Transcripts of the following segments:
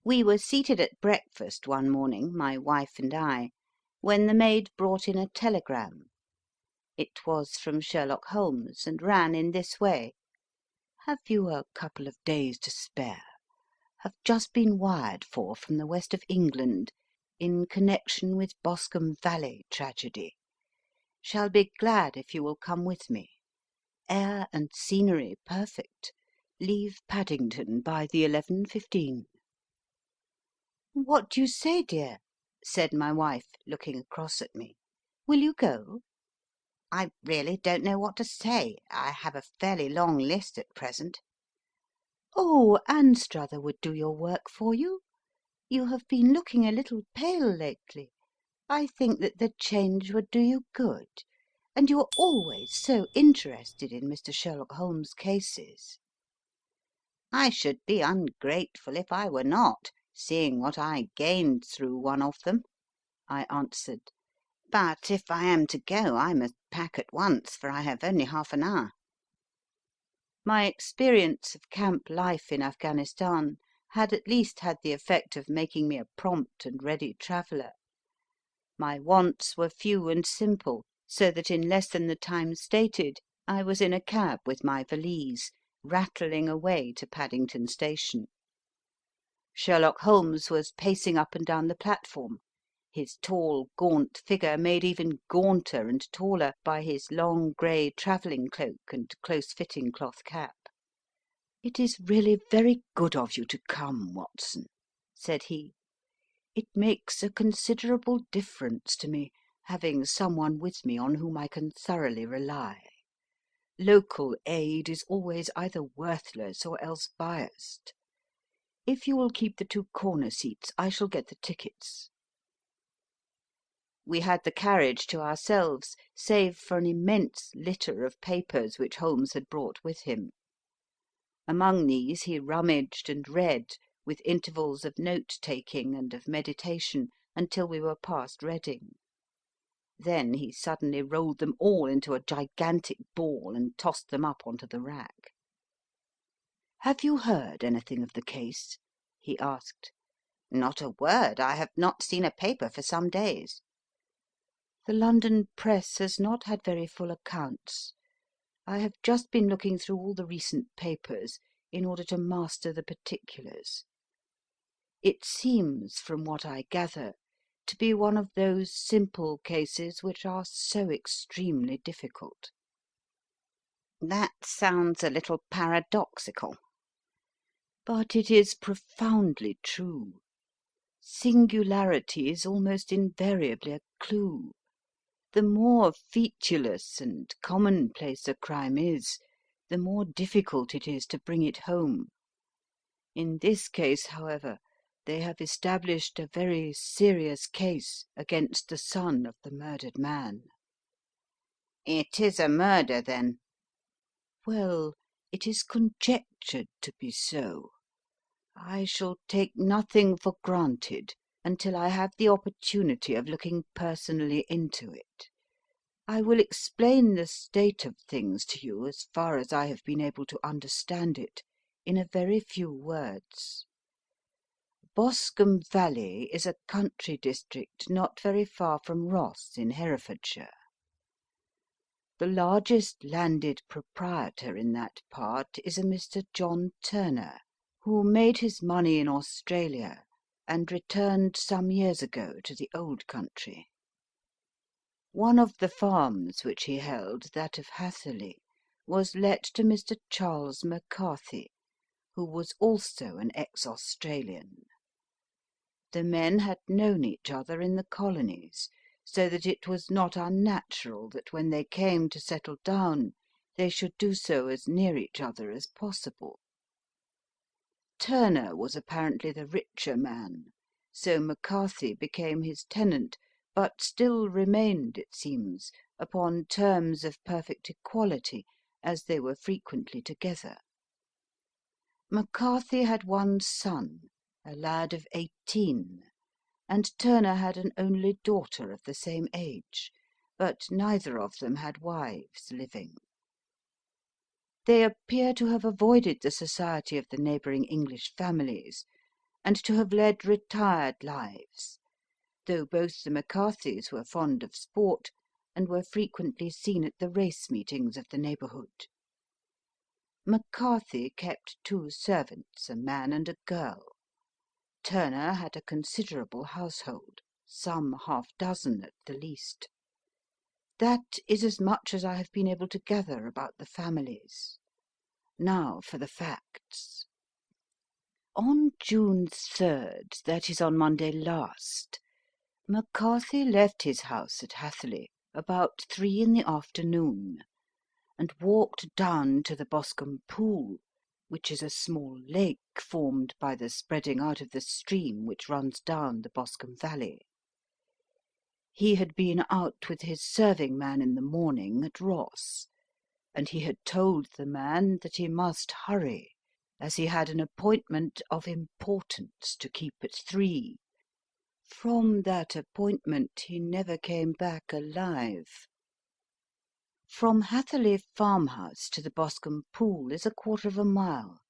We were seated at breakfast one morning, my wife and I, when the maid brought in a telegram. It was from Sherlock Holmes, and ran in this way: "Have you a couple of days to spare? Have just been wired for from the west of England in connection with Boscombe Valley tragedy. Shall be glad if you will come with me. Air and scenery perfect. Leave Paddington by the 11:15. "What do you say, dear?" said my wife, looking across at me. "Will you go?" "I really don't know what to say. I have a fairly long list at present." "Oh, Anstruther would do your work for you. You have been looking a little pale lately. I think that the change would do you good. And you are always so interested in Mr. Sherlock Holmes' cases." "I should be ungrateful if I were not, seeing what I gained through one of them," I answered. "But if I am to go, I must pack at once, for I have only half an hour." My experience of camp life in Afghanistan had at least had the effect of making me a prompt and ready traveller. My wants were few and simple, so that in less than the time stated I was in a cab with my valise, rattling away to Paddington Station. Sherlock Holmes was pacing up and down the platform, his tall, gaunt figure made even gaunter and taller by his long grey travelling cloak and close-fitting cloth cap. "It is really very good of you to come, Watson," said he. "It makes a considerable difference to me, having someone with me on whom I can thoroughly rely. Local aid is always either worthless or else biased. If you will keep the two corner seats, I shall get the tickets." We had the carriage to ourselves, save for an immense litter of papers which Holmes had brought with him. Among these he rummaged and read, with intervals of note taking and of meditation, until we were past Reading. Then he suddenly rolled them all into a gigantic ball and tossed them up onto the rack. "Have you heard anything of the case?" he asked. "Not a word. I have not seen a paper for some days." "The London press has not had very full accounts. I have just been looking through all the recent papers in order to master the particulars. It seems, from what I gather, to be one of those simple cases which are so extremely difficult." That sounds a little paradoxical. "But it is profoundly true. Singularity is almost invariably a clue. The more featureless and commonplace a crime is, the more difficult it is to bring it home. In this case, however, they have established a very serious case against the son of the murdered man." It is a murder, then?" "Well, it is conjectured to be so. I shall take nothing for granted until I have the opportunity of looking personally into it. I will explain the state of things to you as far as I have been able to understand it, in a very few words. Boscombe Valley is a country district not very far from Ross in Herefordshire. The largest landed proprietor in that part is a Mr. John Turner, who made his money in Australia and returned some years ago to the old country. One of the farms which he held, that of Hatherley, was let to Mr. Charles McCarthy, who was also an ex-Australian. The men had known each other in the colonies, so that it was not unnatural that when they came to settle down they should do so as near each other as possible. Turner was apparently the richer man, so McCarthy became his tenant, but still remained, it seems, upon terms of perfect equality, as they were frequently together. McCarthy had one son, a lad of 18, and Turner had an only daughter of the same age, but neither of them had wives living. They appear to have avoided the society of the neighbouring English families, and to have led retired lives, though both the McCarthys were fond of sport, and were frequently seen at the race meetings of the neighbourhood. McCarthy kept 2 servants, a man and a girl. Turner had a considerable household, some half-dozen at the least. That is as much as I have been able to gather about the families. Now for the facts. On June 3rd, that is on Monday last, McCarthy left his house at Hatherley about 3 in the afternoon, and walked down to the Boscombe Pool, which is a small lake formed by the spreading out of the stream which runs down the Boscombe Valley. He had been out with his serving man in the morning at Ross, and he had told the man that he must hurry, as he had an appointment of importance to keep at 3. From that appointment he never came back alive. From Hatherley farmhouse to the Boscombe Pool is 1/4 mile,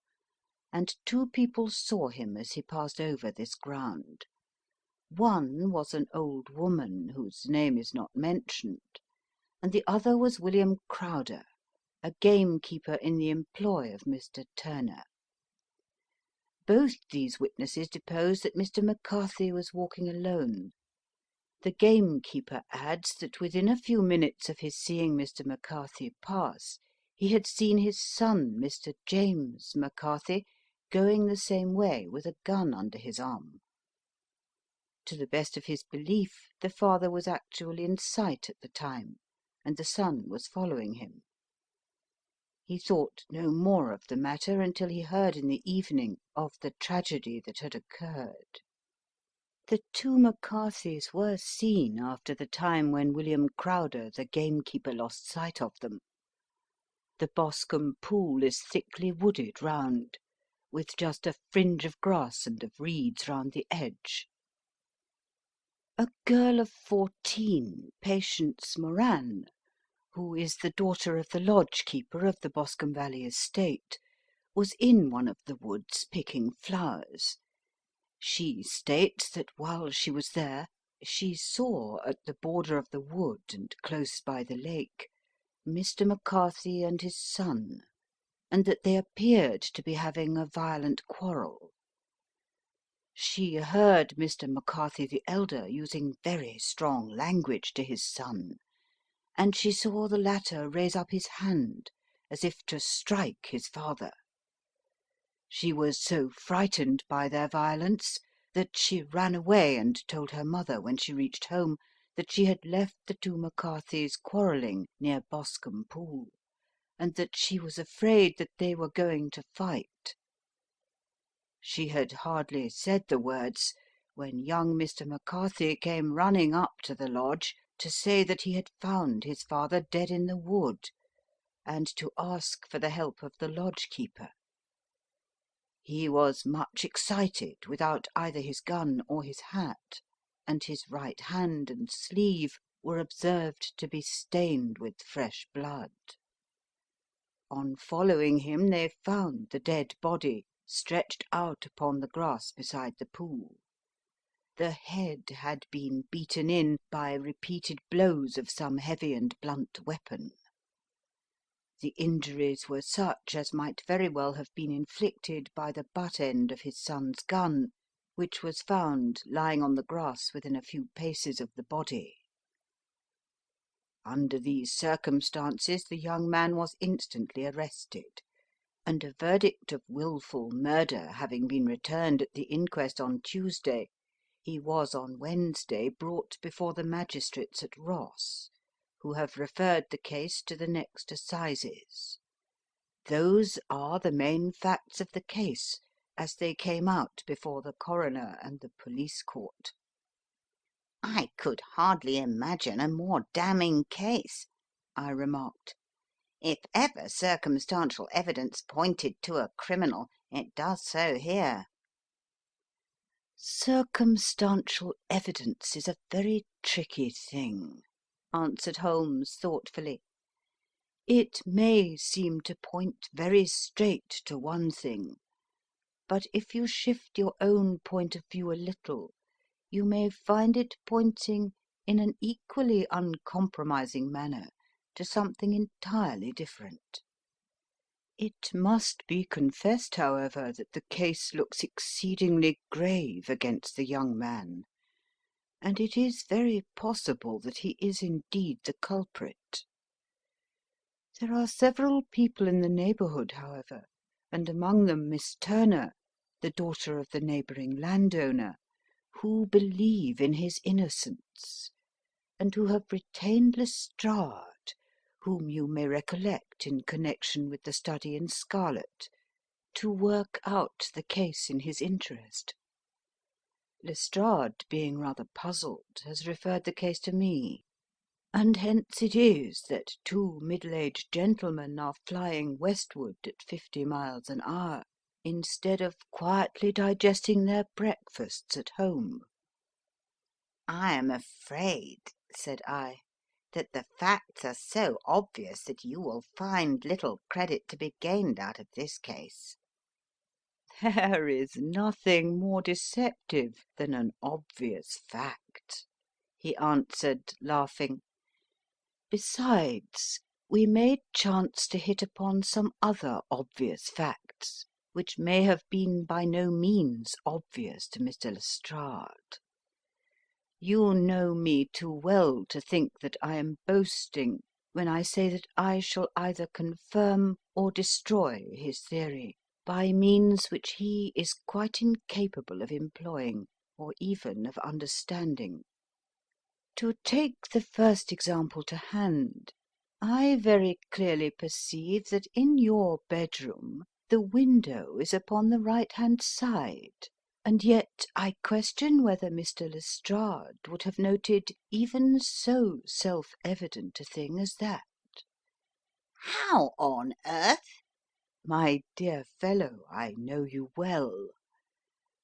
and 2 people saw him as he passed over this ground. One was an old woman, whose name is not mentioned, and the other was William Crowder, a gamekeeper in the employ of Mr. Turner. Both these witnesses depose that Mr. McCarthy was walking alone. The gamekeeper adds that within a few minutes of his seeing Mr. McCarthy pass, he had seen his son, Mr. James McCarthy, going the same way with a gun under his arm. To the best of his belief, the father was actually in sight at the time, and the son was following him. He thought no more of the matter until he heard in the evening of the tragedy that had occurred. The 2 McCarthys were seen after the time when William Crowder, the gamekeeper, lost sight of them. The Boscombe Pool is thickly wooded round, with just a fringe of grass and of reeds round the edge. A girl of 14, Patience Moran, who is the daughter of the lodge-keeper of the Boscombe Valley estate, was in one of the woods picking flowers. She states that while she was there, she saw at the border of the wood and close by the lake Mr. McCarthy and his son, and that they appeared to be having a violent quarrel. She heard Mr. McCarthy the elder using very strong language to his son, and she saw the latter raise up his hand as if to strike his father. She was so frightened by their violence that she ran away and told her mother when she reached home that she had left the 2 McCarthys quarrelling near Boscombe Pool, and that she was afraid that they were going to fight. She had hardly said the words when young Mr. McCarthy came running up to the lodge to say that he had found his father dead in the wood, and to ask for the help of the lodge-keeper. He was much excited, without either his gun or his hat, and his right hand and sleeve were observed to be stained with fresh blood. On following him, they found the dead body stretched out upon the grass beside the pool. The head had been beaten in by repeated blows of some heavy and blunt weapon. The injuries were such as might very well have been inflicted by the butt end of his son's gun, which was found lying on the grass within a few paces of the body. Under these circumstances the young man was instantly arrested, and a verdict of wilful murder having been returned at the inquest on Tuesday, he was on Wednesday brought before the magistrates at Ross, who have referred the case to the next assizes. Those are the main facts of the case, as they came out before the coroner and the police court. I could hardly imagine a more damning case, I remarked. If ever circumstantial evidence pointed to a criminal, it does so here. Circumstantial evidence is a very tricky thing, answered Holmes thoughtfully. It may seem to point very straight to one thing, but if you shift your own point of view a little, you may find it pointing in an equally uncompromising manner to something entirely different. It must be confessed, however, that the case looks exceedingly grave against the young man, and it is very possible that he is indeed the culprit. There are several people in the neighbourhood, however, and among them Miss Turner, the daughter of the neighbouring landowner, who believe in his innocence, and who have retained Lestrade, whom you may recollect in connection with the study in scarlet, to work out the case in his interest. Lestrade, being rather puzzled, has referred the case to me, and hence it is that two middle-aged gentlemen are flying westward at 50 miles an hour, instead of quietly digesting their breakfasts at home. I am afraid, said I, that the facts are so obvious that you will find little credit to be gained out of this case. There is nothing more deceptive than an obvious fact, he answered, laughing. Besides, we may chance to hit upon some other obvious facts, which may have been by no means obvious to Mr. Lestrade. You know me too well to think that I am boasting when I say that I shall either confirm or destroy his theory by means which he is quite incapable of employing, or even of understanding. To take the first example to hand, I very clearly perceive that in your bedroom the window is upon the right-hand side, and yet I question whether Mr. Lestrade would have noted even so self-evident a thing as that. How on earth? My dear fellow, I know you well.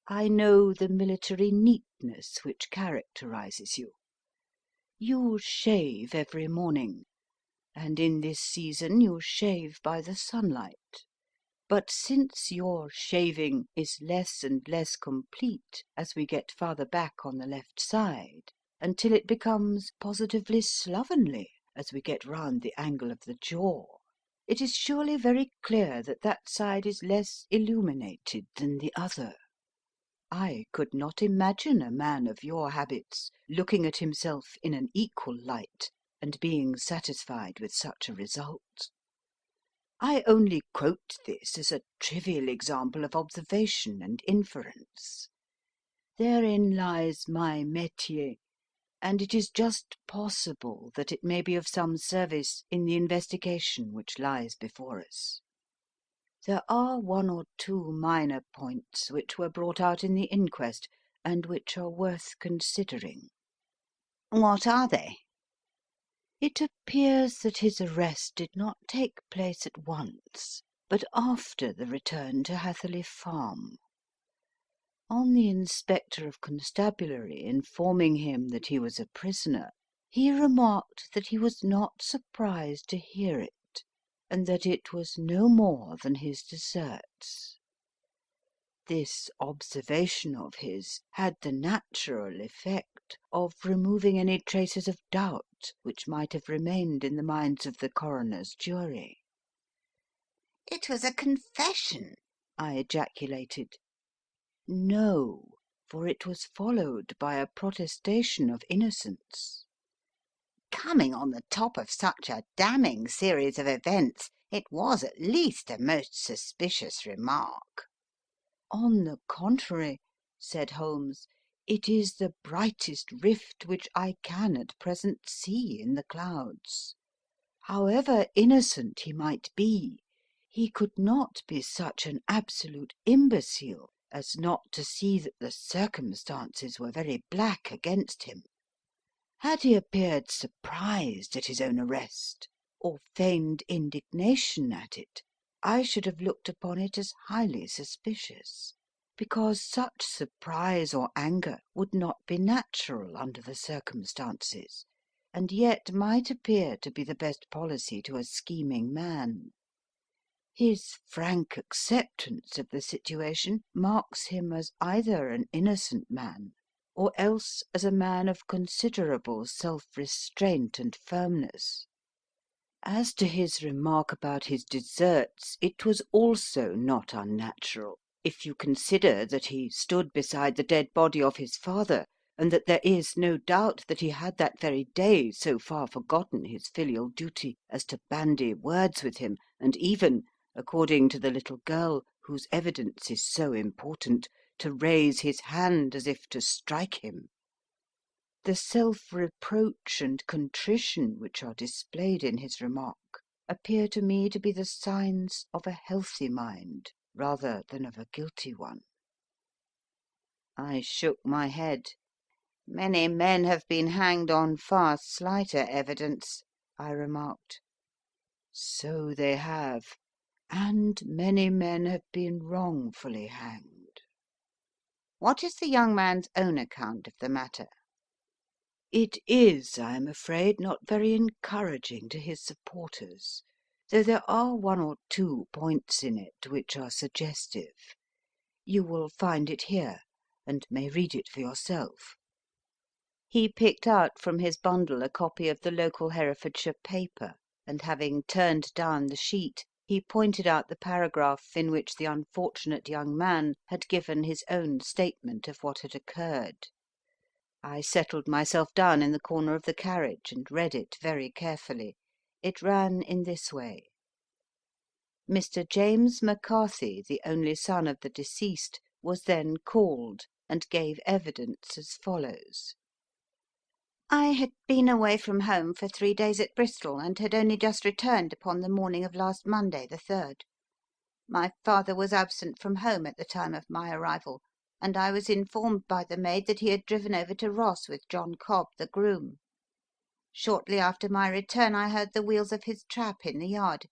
I know the military neatness which characterizes you. You shave every morning, and in this season you shave by the sunlight. But since your shaving is less and less complete as we get farther back on the left side, until it becomes positively slovenly as we get round the angle of the jaw, it is surely very clear that that side is less illuminated than the other. I could not imagine a man of your habits looking at himself in an equal light and being satisfied with such a result. I only quote this as a trivial example of observation and inference. Therein lies my métier, and it is just possible that it may be of some service in the investigation which lies before us. There are one or two minor points which were brought out in the inquest, and which are worth considering. What are they? It appears that his arrest did not take place at once, but after the return to Hatherley Farm. On the Inspector of Constabulary informing him that he was a prisoner, he remarked that he was not surprised to hear it, and that it was no more than his deserts. This observation of his had the natural effect of removing any traces of doubt which might have remained in the minds of the coroner's jury. It was a confession, I ejaculated. No, for it was followed by a protestation of innocence. Coming on the top of such a damning series of events, it was at least a most suspicious remark. On the contrary, said Holmes, it is the brightest rift which I can at present see in the clouds. However innocent he might be, he could not be such an absolute imbecile as not to see that the circumstances were very black against him. Had he appeared surprised at his own arrest, or feigned indignation at it, I should have looked upon it as highly suspicious, because such surprise or anger would not be natural under the circumstances, and yet might appear to be the best policy to a scheming man. His frank acceptance of the situation marks him as either an innocent man, or else as a man of considerable self-restraint and firmness. As to his remark about his deserts, it was also not unnatural, if you consider that he stood beside the dead body of his father, and that there is no doubt that he had that very day so far forgotten his filial duty as to bandy words with him, and even, according to the little girl, whose evidence is so important, to raise his hand as if to strike him. The self-reproach and contrition which are displayed in his remark appear to me to be the signs of a healthy mind rather than of a guilty one. I shook my head. Many men have been hanged on far slighter evidence, I remarked. So they have, and many men have been wrongfully hanged. What is the young man's own account of the matter? It is, I am afraid, not very encouraging to his supporters, though there are one or two points in it which are suggestive. You will find it here, and may read it for yourself. He picked out from his bundle a copy of the local Herefordshire paper, and having turned down the sheet, he pointed out the paragraph in which the unfortunate young man had given his own statement of what had occurred. I settled myself down in the corner of the carriage and read it very carefully. It ran in this way: Mr. James McCarthy, the only son of the deceased, was then called, and gave evidence as follows. I had been away from home for 3 days at Bristol, and had only just returned upon the morning of last Monday, the 3rd. My father was absent from home at the time of my arrival, and I was informed by the maid that he had driven over to Ross with John Cobb, the groom. Shortly after my return I heard the wheels of his trap in the yard,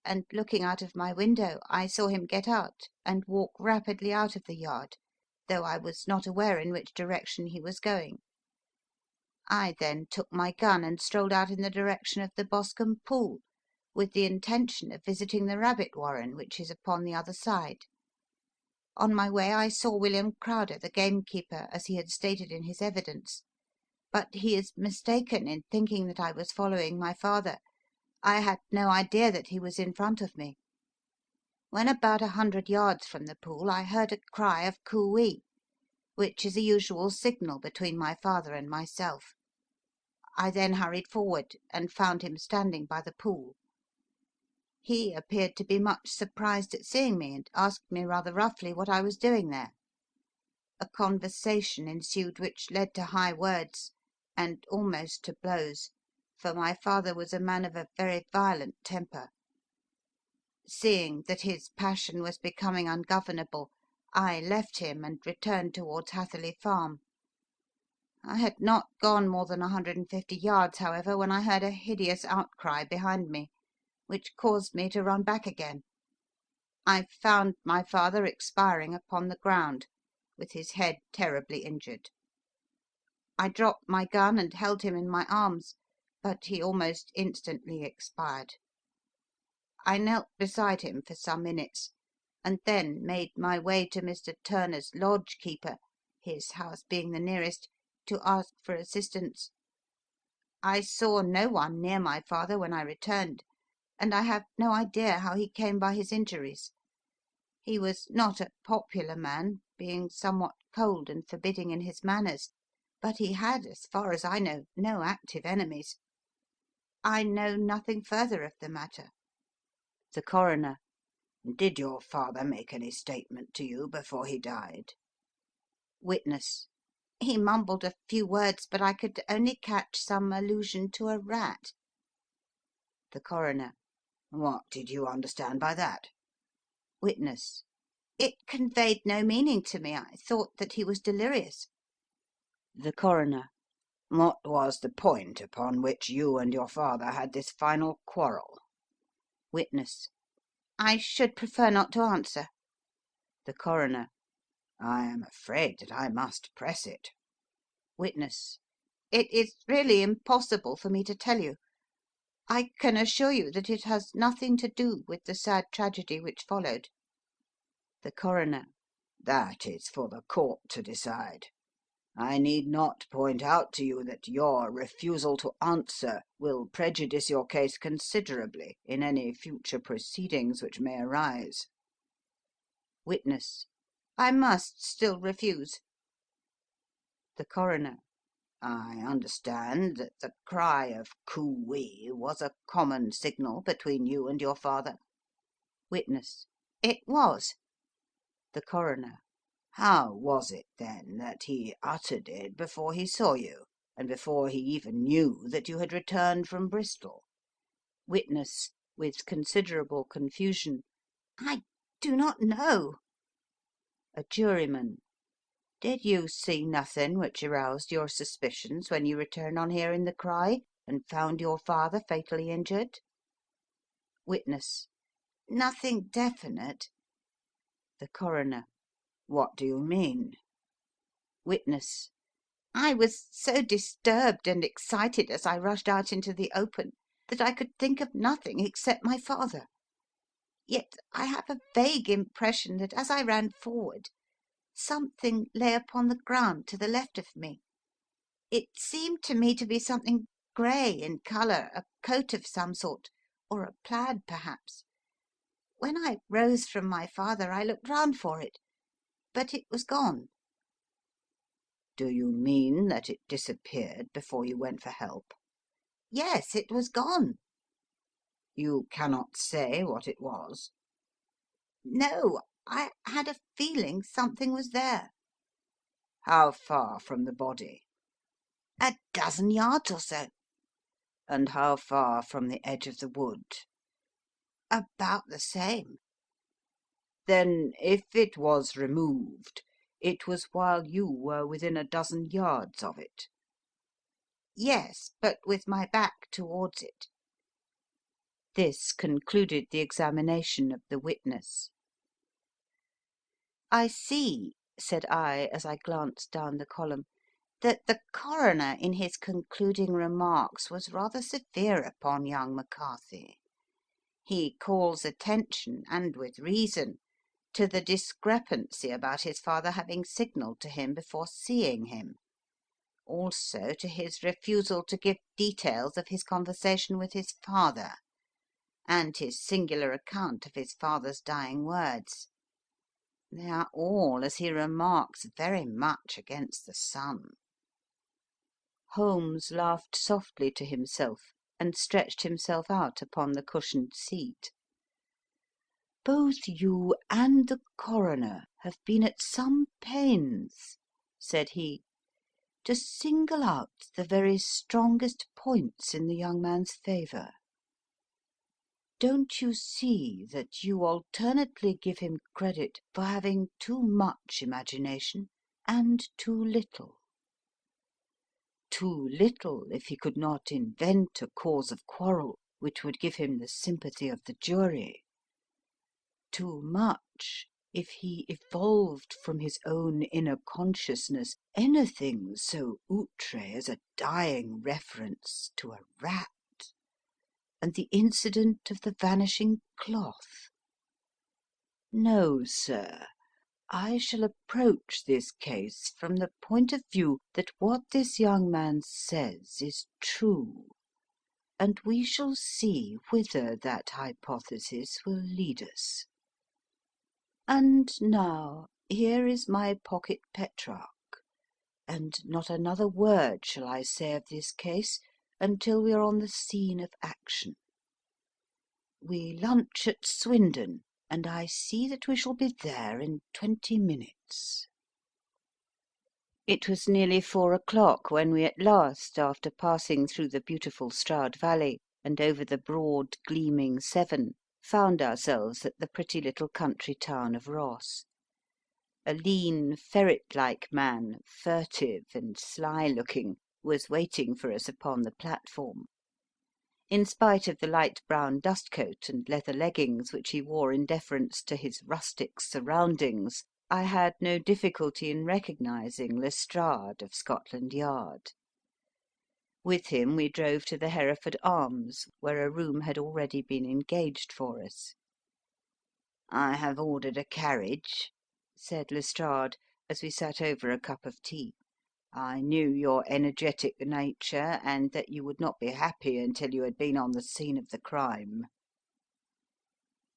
and looking out of my window I saw him get out and walk rapidly out of the yard, though I was not aware in which direction he was going. I then took my gun and strolled out in the direction of the Boscombe Pool, with the intention of visiting the rabbit warren, which is upon the other side. On my way I saw William Crowder, the gamekeeper, as he had stated in his evidence, but he is mistaken in thinking that I was following my father. I had no idea that he was in front of me. When about 100 yards from the pool I heard a cry of coo-ee, which is a usual signal between my father and myself. I then hurried forward, and found him standing by the pool. He appeared to be much surprised at seeing me, and asked me rather roughly what I was doing there. A conversation ensued which led to high words, and almost to blows, for my father was a man of a very violent temper. Seeing that his passion was becoming ungovernable, I left him and returned towards Hatherley Farm. I had not gone more than 150 yards, however, when I heard a hideous outcry behind me, which caused me to run back again. I found my father expiring upon the ground, with his head terribly injured. I dropped my gun and held him in my arms, but he almost instantly expired. I knelt beside him for some minutes, and then made my way to Mr. Turner's lodge keeper, his house being the nearest, to ask for assistance. I saw no one near my father when I returned, and I have no idea how he came by his injuries. He was not a popular man, being somewhat cold and forbidding in his manners, but he had, as far as I know, no active enemies. I know nothing further of the matter. The Coroner: Did your father make any statement to you before he died? Witness: He mumbled a few words, but I could only catch some allusion to a rat. The Coroner: What did you understand by that? Witness: It conveyed no meaning to me. I thought that he was delirious. The Coroner: What was the point upon which you and your father had this final quarrel? Witness: I should prefer not to answer. The Coroner: I am afraid that I must press it. Witness: It is really impossible for me to tell you. I can assure you that it has nothing to do with the sad tragedy which followed. The Coroner: That is for the court to decide. I need not point out to you that your refusal to answer will prejudice your case considerably in any future proceedings which may arise. Witness: I must still refuse. The Coroner: I understand that the cry of coo-wee was a common signal between you and your father. Witness: It was. The Coroner: How was it, then, that he uttered it before he saw you, and before he even knew that you had returned from Bristol? Witness (with considerable confusion): I do not know. A Juryman: Did you see nothing which aroused your suspicions when you returned on hearing the cry, and found your father fatally injured? Witness: Nothing definite. The Coroner: What do you mean? Witness: I was so disturbed and excited as I rushed out into the open that I could think of nothing except my father. Yet I have a vague impression that as I ran forward, something lay upon the ground to the left of me. It seemed to me to be something grey in colour, a coat of some sort, or a plaid perhaps. When I rose from my father I looked round for it, but it was gone. Do you mean that it disappeared before you went for help? Yes, it was gone. You cannot say what it was? No, I had a feeling something was there. How far from the body? A dozen yards or so. And how far from the edge of the wood? About the same. Then, if it was removed, it was while you were within a dozen yards of it? Yes, but with my back towards it. This concluded the examination of the witness. I see, said I, as I glanced down the column, that the coroner in his concluding remarks was rather severe upon young McCarthy. He calls attention, and with reason, to the discrepancy about his father having signalled to him before seeing him, also to his refusal to give details of his conversation with his father, and his singular account of his father's dying words. They are all, as he remarks, very much against the son. Holmes laughed softly to himself, and stretched himself out upon the cushioned seat. "Both you and the coroner have been at some pains," said he, "to single out the very strongest points in the young man's favour. Don't you see that you alternately give him credit for having too much imagination and too little? Too little if he could not invent a cause of quarrel which would give him the sympathy of the jury; too much if he evolved from his own inner consciousness anything so outre as a dying reference to a rat, and the incident of the vanishing cloth. No, sir, I shall approach this case from the point of view that what this young man says is true, and we shall see whither that hypothesis will lead us. And now here is my pocket Petrarch, and not another word shall I say of this case until we are on the scene of action. We lunch at Swindon, and I see that we shall be there in 20 minutes. It was nearly 4 o'clock when we at last, after passing through the beautiful Stroud Valley and over the broad, gleaming Severn, found ourselves at the pretty little country town of Ross. A lean, ferret-like man, furtive and sly-looking, was waiting for us upon the platform. In spite of the light brown dustcoat and leather leggings which he wore in deference to his rustic surroundings, I had no difficulty in recognizing Lestrade of Scotland Yard. With him we drove to the Hereford Arms, where a room had already been engaged for us. "I have ordered a carriage," said Lestrade, as we sat over a cup of tea. "I knew your energetic nature, and that you would not be happy until you had been on the scene of the crime."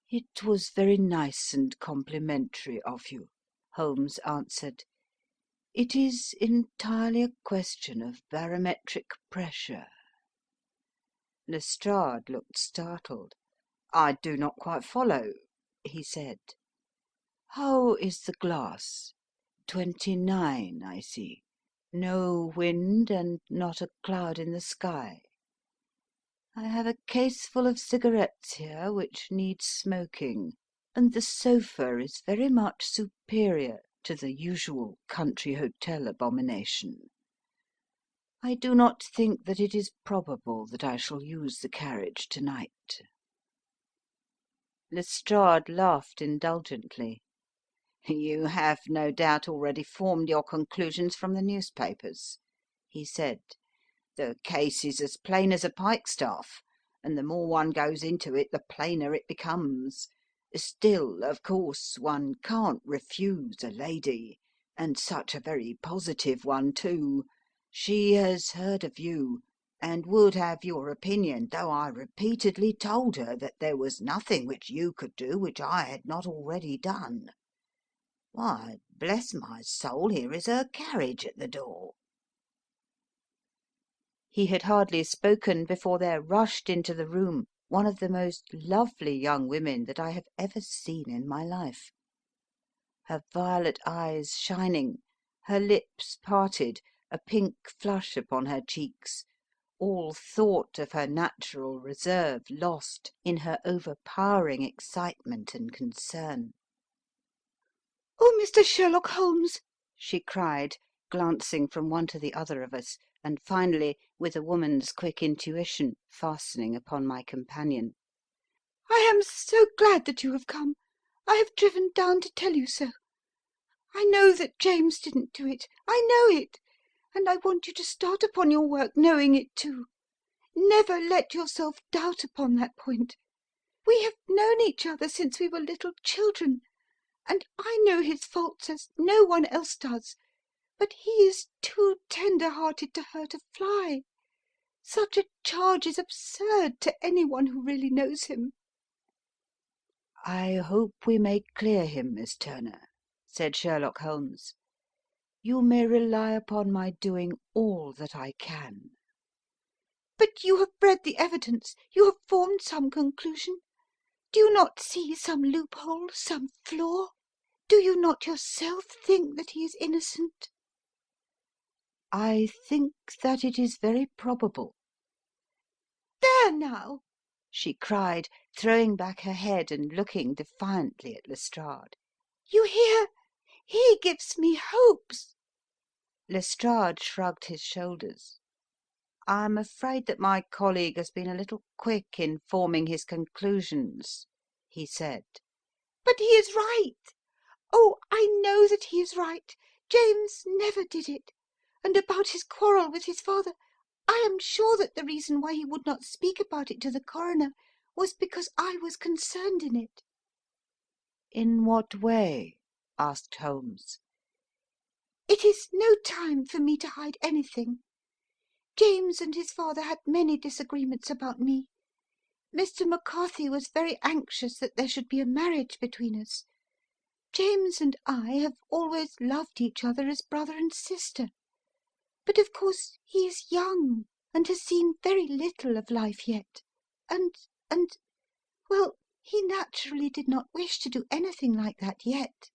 "It was very nice and complimentary of you," Holmes answered. "It is entirely a question of barometric pressure." Lestrade looked startled. "I do not quite follow," he said. "How is the glass? 29, I see. No wind and not a cloud in the sky. I have a case full of cigarettes here which need smoking, and the sofa is very much superior to the usual country hotel abomination. I do not think that it is probable that I shall use the carriage to-night." Lestrade laughed indulgently. "You have no doubt already formed your conclusions from the newspapers," he said. "The case is as plain as a pikestaff, and the more one goes into it, the plainer it becomes. Still, of course, one can't refuse a lady, and such a very positive one, too. She has heard of you, and would have your opinion, though I repeatedly told her that there was nothing which you could do which I had not already done. Why, bless my soul, here is her carriage at the door." He had hardly spoken before there rushed into the room one of the most lovely young women that I have ever seen in my life. Her violet eyes shining, her lips parted, a pink flush upon her cheeks, all thought of her natural reserve lost in her overpowering excitement and concern. "Oh, Mr. Sherlock Holmes!" she cried, glancing from one to the other of us, and finally, with a woman's quick intuition, fastening upon my companion. "I am so glad that you have come. I have driven down to tell you so. I know that James didn't do it. I know it. And I want you to start upon your work knowing it too. Never let yourself doubt upon that point. We have known each other since we were little children, and I know his faults as no one else does, but he is too tender-hearted to hurt a fly. Such a charge is absurd to anyone who really knows him." "I hope we may clear him, Miss Turner," said Sherlock Holmes. "You may rely upon my doing all that I can." "But you have read the evidence. You have formed some conclusion. Do you not see some loophole, some flaw? Do you not yourself think that he is innocent?" "I think that it is very probable." "There now!" she cried, throwing back her head and looking defiantly at Lestrade. "You hear? He gives me hopes." Lestrade shrugged his shoulders. "I am afraid that my colleague has been a little quick in forming his conclusions," he said. "But he is right. Oh, I know that he is right. James never did it. And about his quarrel with his father, I am sure that the reason why he would not speak about it to the coroner was because I was concerned in it." "In what way?" asked Holmes. "It is no time for me to hide anything. James and his father had many disagreements about me. Mr. McCarthy was very anxious that there should be a marriage between us. James and I have always loved each other as brother and sister. But of course he is young and has seen very little of life yet. And, well, he naturally did not wish to do anything like that yet.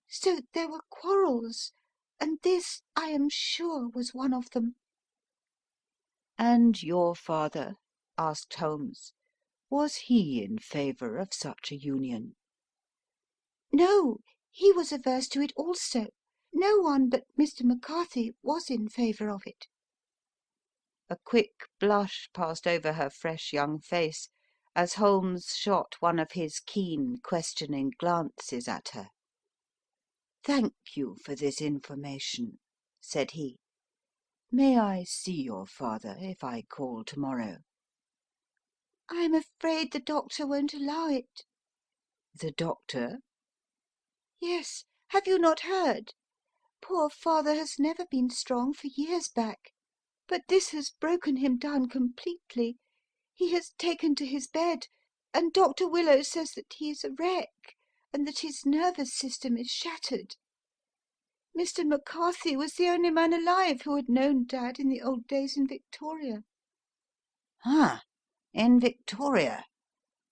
So there were quarrels, and this, I am sure, was one of them." "And your father?" asked Holmes. "Was he in favour of such a union?" "No, he was averse to it also. No one but Mr. McCarthy was in favour of it." A quick blush passed over her fresh young face as Holmes shot one of his keen, questioning glances at her. "Thank you for this information," said he. May I see your father if I call tomorrow?" "I am afraid the doctor won't allow it." "The doctor?" "Yes. Have you not heard? Poor father has never been strong for years back, but this has broken him down completely. He has taken to his bed, and Dr. Willow says that he is a wreck, and that his nervous system is shattered. Mr. McCarthy was the only man alive who had known Dad in the old days in Victoria." "Ah, in Victoria.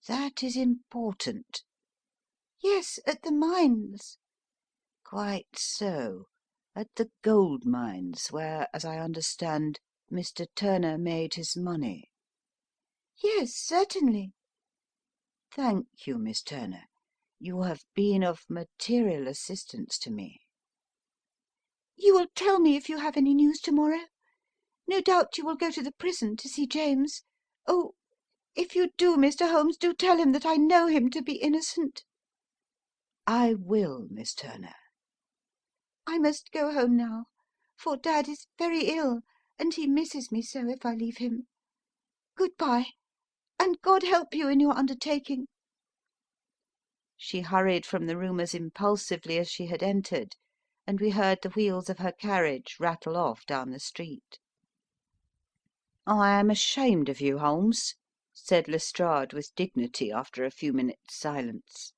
That is important." "Yes, at the mines." "Quite so. At the gold mines, where, as I understand, Mr. Turner made his money." "Yes, certainly." "Thank you, Miss Turner. You have been of material assistance to me." "You will tell me if you have any news tomorrow? No doubt you will go to the prison to see James. Oh, if you do, Mr. Holmes, do tell him that I know him to be innocent." "I will, Miss Turner." "I must go home now, for Dad is very ill, and he misses me so if I leave him. Good bye, and God help you in your undertaking." She hurried from the room as impulsively as she had entered, and we heard the wheels of her carriage rattle off down the street. "I am ashamed of you, Holmes," said Lestrade with dignity after a few minutes' silence.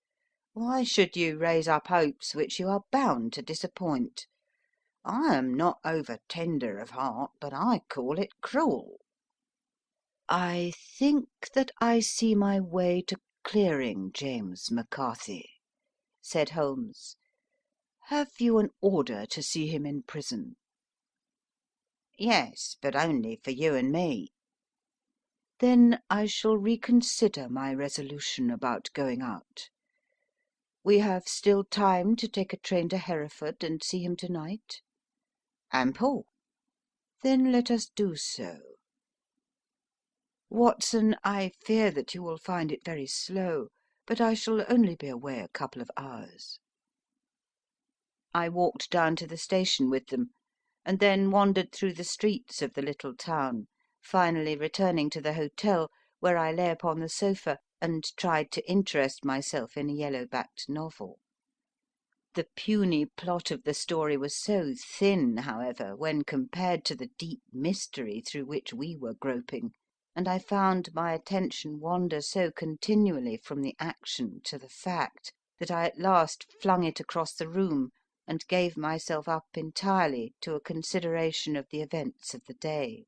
"Why should you raise up hopes which you are bound to disappoint? I am not over tender of heart, but I call it cruel." "I think that I see my way to clearing James McCarthy," said Holmes. "Have you an order to see him in prison?" "Yes, but only for you and me." "Then I shall reconsider my resolution about going out. We have still time to take a train to Hereford and see him to-night?" "Ample." "Then let us do so. Watson, I fear that you will find it very slow, but I shall only be away a couple of hours." I walked down to the station with them, and then wandered through the streets of the little town, finally returning to the hotel, where I lay upon the sofa and tried to interest myself in a yellow-backed novel. The puny plot of the story was so thin, however, when compared to the deep mystery through which we were groping, and I found my attention wander so continually from the action to the fact, that I at last flung it across the room and gave myself up entirely to a consideration of the events of the day.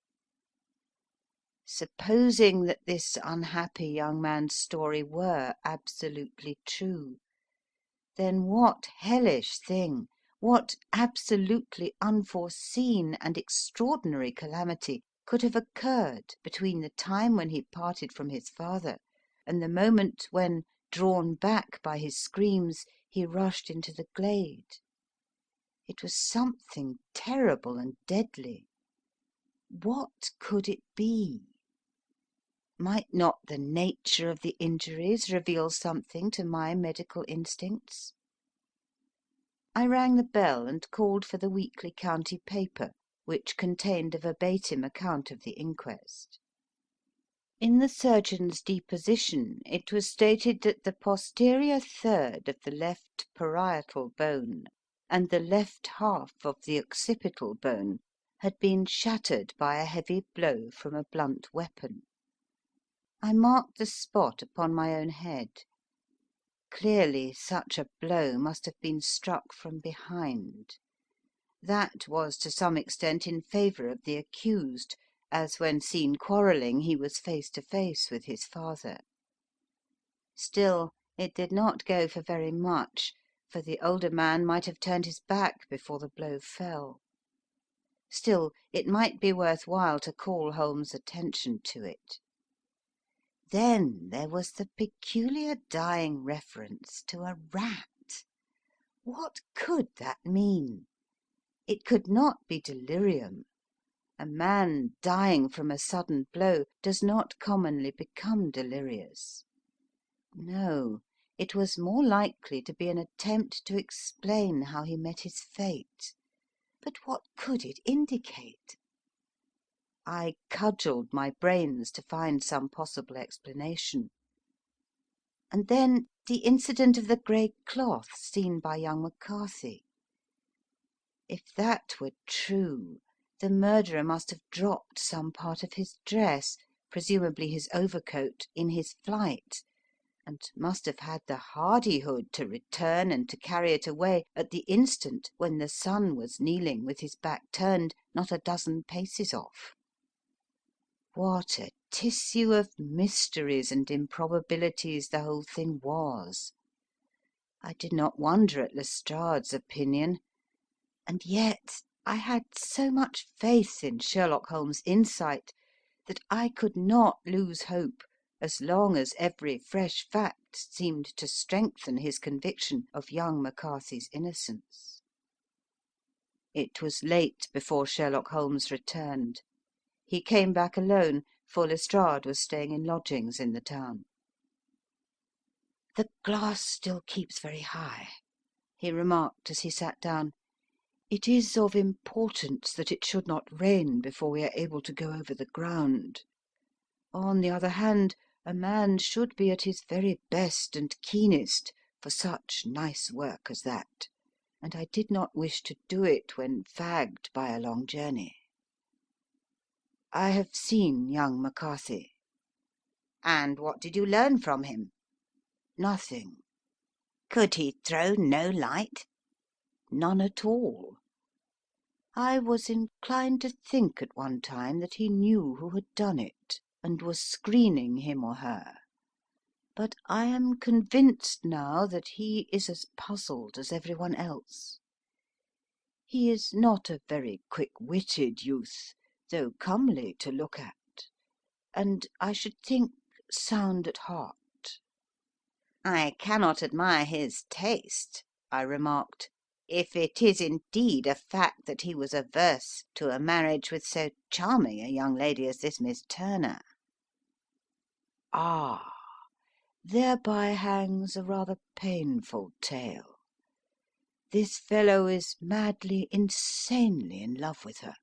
Supposing that this unhappy young man's story were absolutely true, then what hellish thing, what absolutely unforeseen and extraordinary calamity could have occurred between the time when he parted from his father and the moment when, drawn back by his screams, he rushed into the glade? It was something terrible and deadly. What could it be? Might not the nature of the injuries reveal something to my medical instincts? I rang the bell and called for the weekly county paper, which contained a verbatim account of the inquest. In the surgeon's deposition it was stated that the posterior third of the left parietal bone and the left half of the occipital bone had been shattered by a heavy blow from a blunt weapon. I marked the spot upon my own head. Clearly such a blow must have been struck from behind. That was to some extent in favour of the accused, as when seen quarrelling he was face to face with his father. Still, it did not go for very much, for the older man might have turned his back before the blow fell. Still, it might be worth while to call Holmes' attention to it. Then there was the peculiar dying reference to a rat. What could that mean? It could not be delirium. A man dying from a sudden blow does not commonly become delirious. No, it was more likely to be an attempt to explain how he met his fate. But what could it indicate? I cudgelled my brains to find some possible explanation. And then the incident of the grey cloth seen by young McCarthy. If that were true, the murderer must have dropped some part of his dress, presumably his overcoat, in his flight, and must have had the hardihood to return and to carry it away at the instant when the son was kneeling with his back turned not a dozen paces off. What a tissue of mysteries and improbabilities the whole thing was! I did not wonder at Lestrade's opinion, and yet I had so much faith in Sherlock Holmes' insight that I could not lose hope as long as every fresh fact seemed to strengthen his conviction of young McCarthy's innocence. It was late before Sherlock Holmes returned. He came back alone, for Lestrade was staying in lodgings in the town. "The glass still keeps very high," he remarked as he sat down. "It is of importance that it should not rain before we are able to go over the ground. On the other hand, a man should be at his very best and keenest for such nice work as that, and I did not wish to do it when fagged by a long journey. I have seen young McCarthy." "And what did you learn from him?" "Nothing." Could he throw no light?" "None at all. I was inclined to think at one time that he knew who had done it, and was screening him or her, but I am convinced now that he is as puzzled as everyone else. He is not a very quick-witted youth, though comely to look at, and I should think sound at heart." "I cannot admire his taste," I remarked, "if it is indeed a fact that he was averse to a marriage with so charming a young lady as this Miss Turner." "Ah, thereby hangs a rather painful tale. This fellow is madly, insanely in love with her,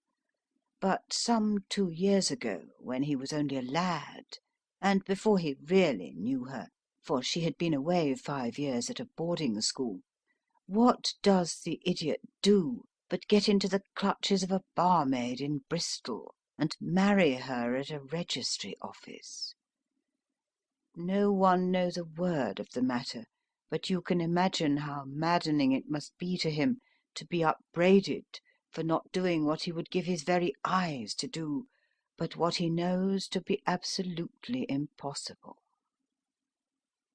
but some 2 years ago, when he was only a lad, and before he really knew her, for she had been away 5 years at a boarding school, what does the idiot do but get into the clutches of a barmaid in Bristol, and marry her at a registry office. No one knows a word of the matter, but you can imagine how maddening it must be to him to be upbraided for not doing what he would give his very eyes to do, but what he knows to be absolutely impossible.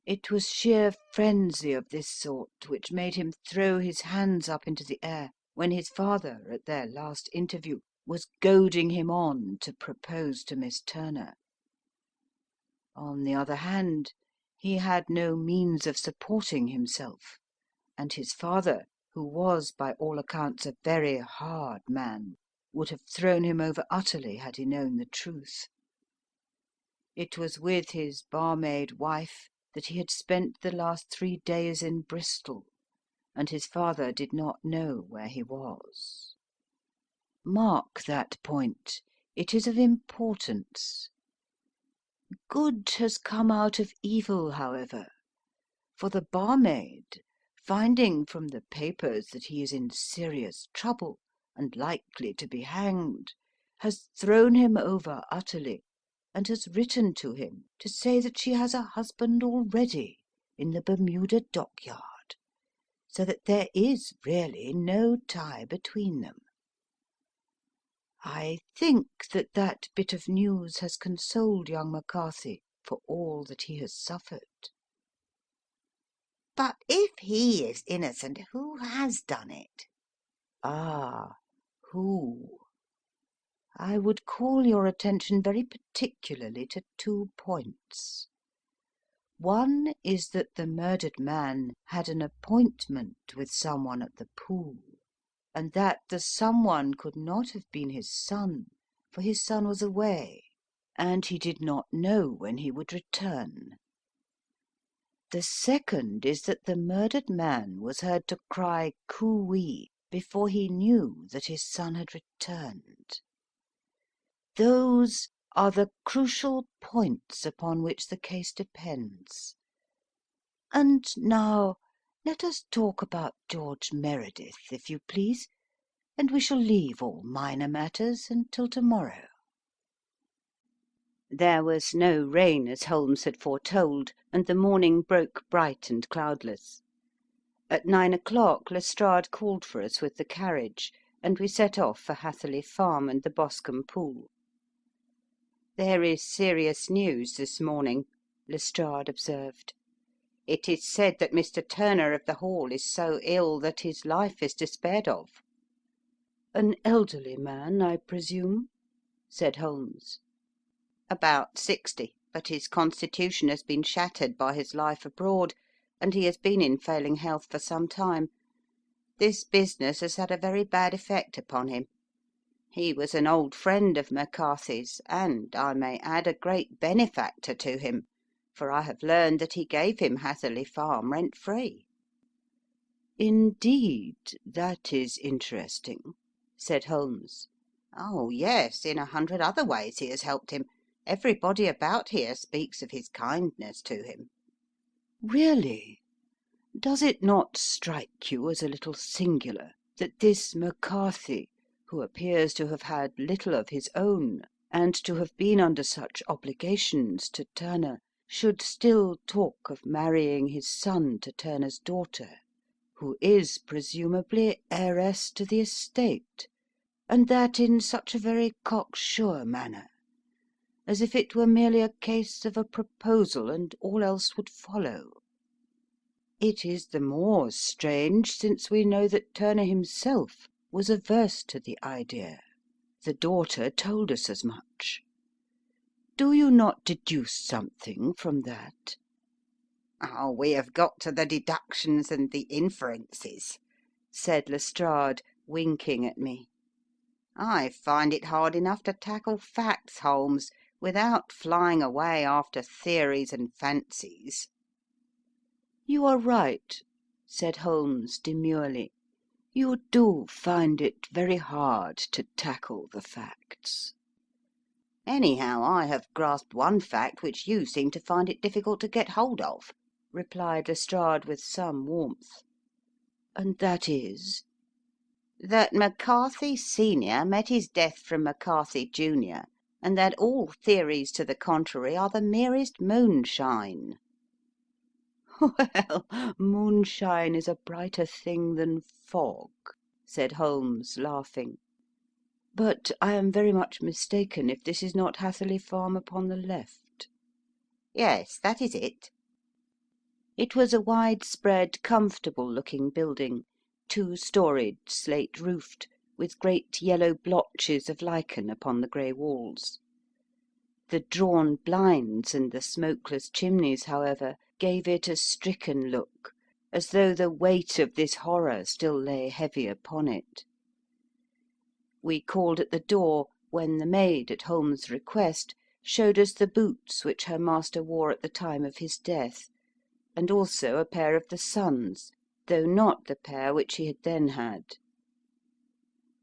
It was sheer frenzy of this sort which made him throw his hands up into the air when his father, at their last interview, was goading him on to propose to Miss Turner. On the other hand, he had no means of supporting himself, and his father, who was by all accounts a very hard man, would have thrown him over utterly had he known the truth. It was with his barmaid wife that he had spent the last 3 days in Bristol, and his father did not know where he was. Mark that point. It is of importance. Good has come out of evil, however, for the barmaid, finding from the papers that he is in serious trouble and likely to be hanged, has thrown him over utterly, and has written to him to say that she has a husband already in the Bermuda dockyard, so that there is really no tie between them. I think that that bit of news has consoled young McCarthy for all that he has suffered. "But if he is innocent, who has done it?" Ah, who? I would call your attention very particularly to 2 points. One is that the murdered man had an appointment with someone at the pool, and that the someone could not have been his son, for his son was away, and he did not know when he would return. The second is that the murdered man was heard to cry coo-ee before he knew that his son had returned. Those are the crucial points upon which the case depends. And now let us talk about George Meredith, if you please, and we shall leave all minor matters until tomorrow." There was no rain, as Holmes had foretold, and the morning broke bright and cloudless. At 9 o'clock Lestrade called for us with the carriage, and we set off for Hatherley Farm and the Boscombe Pool. "There is serious news this morning," Lestrade observed. "It is said that Mr. Turner of the Hall is so ill that his life is despaired of." "An elderly man, I presume?" said Holmes. "About 60, but his constitution has been shattered by his life abroad, and he has been in failing health for some time. This business has had a very bad effect upon him. He was an old friend of McCarthy's, and, I may add, a great benefactor to him, for I have learned that he gave him Hatherley Farm rent-free." "Indeed, that is interesting," said Holmes. "Oh, yes, in 100 other ways he has helped him. Everybody about here speaks of his kindness to him." "Really? Does it not strike you as a little singular that this McCarthy, who appears to have had little of his own, and to have been under such obligations to Turner, should still talk of marrying his son to Turner's daughter, who is presumably heiress to the estate, and that in such a very cocksure manner, as if it were merely a case of a proposal and all else would follow? It is the more strange since we know that Turner himself was averse to the idea. The daughter told us as much. Do you not deduce something from that?" "Oh, we have got to the deductions and the inferences," said Lestrade, winking at me. "I find it hard enough to tackle facts, Holmes, without flying away after theories and fancies." "You are right," said Holmes demurely. "You do find it very hard to tackle the facts." "Anyhow, I have grasped one fact which you seem to find it difficult to get hold of," replied Lestrade with some warmth. "And that is?" "That McCarthy senior met his death from McCarthy junior, and that all theories to the contrary are the merest moonshine." "Well, moonshine is a brighter thing than fog," said Holmes, laughing. "But I am very much mistaken if this is not Hatherley Farm upon the left." "Yes, that is it." It was a widespread, comfortable-looking building, two-storied, slate-roofed, with great yellow blotches of lichen upon the grey walls. The drawn blinds and the smokeless chimneys, however, gave it a stricken look, as though the weight of this horror still lay heavy upon it. We called at the door, when the maid, at Holmes' request, showed us the boots which her master wore at the time of his death, and also a pair of the son's, though not the pair which he had then had.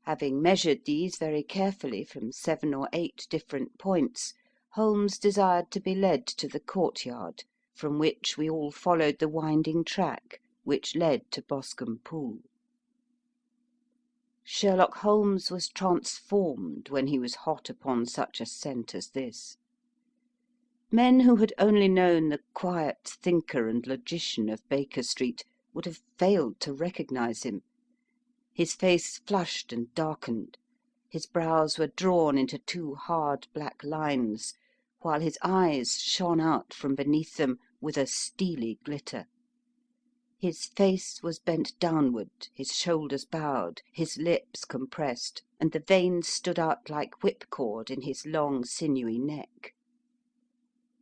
Having measured these very carefully from 7 or 8 different points, Holmes desired to be led to the courtyard, from which we all followed the winding track which led to Boscombe Pool. Sherlock Holmes was transformed when he was hot upon such a scent as this. Men who had only known the quiet thinker and logician of Baker Street would have failed to recognise him. His face flushed and darkened, his brows were drawn into 2 hard black lines, while his eyes shone out from beneath them with a steely glitter. His face was bent downward, his shoulders bowed, his lips compressed, and the veins stood out like whipcord in his long sinewy neck.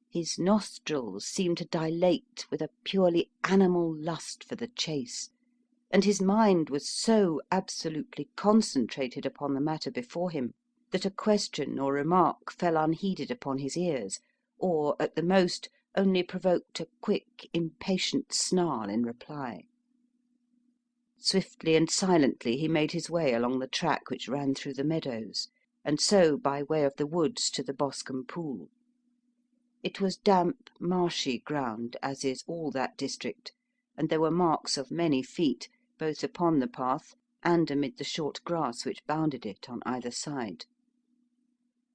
His nostrils seemed to dilate with a purely animal lust for the chase, and his mind was so absolutely concentrated upon the matter before him that a question or remark fell unheeded upon his ears, or, at the most, only provoked a quick, impatient snarl in reply. Swiftly and silently he made his way along the track which ran through the meadows, and so by way of the woods to the Boscombe Pool. It was damp, marshy ground, as is all that district, and there were marks of many feet, both upon the path and amid the short grass which bounded it on either side.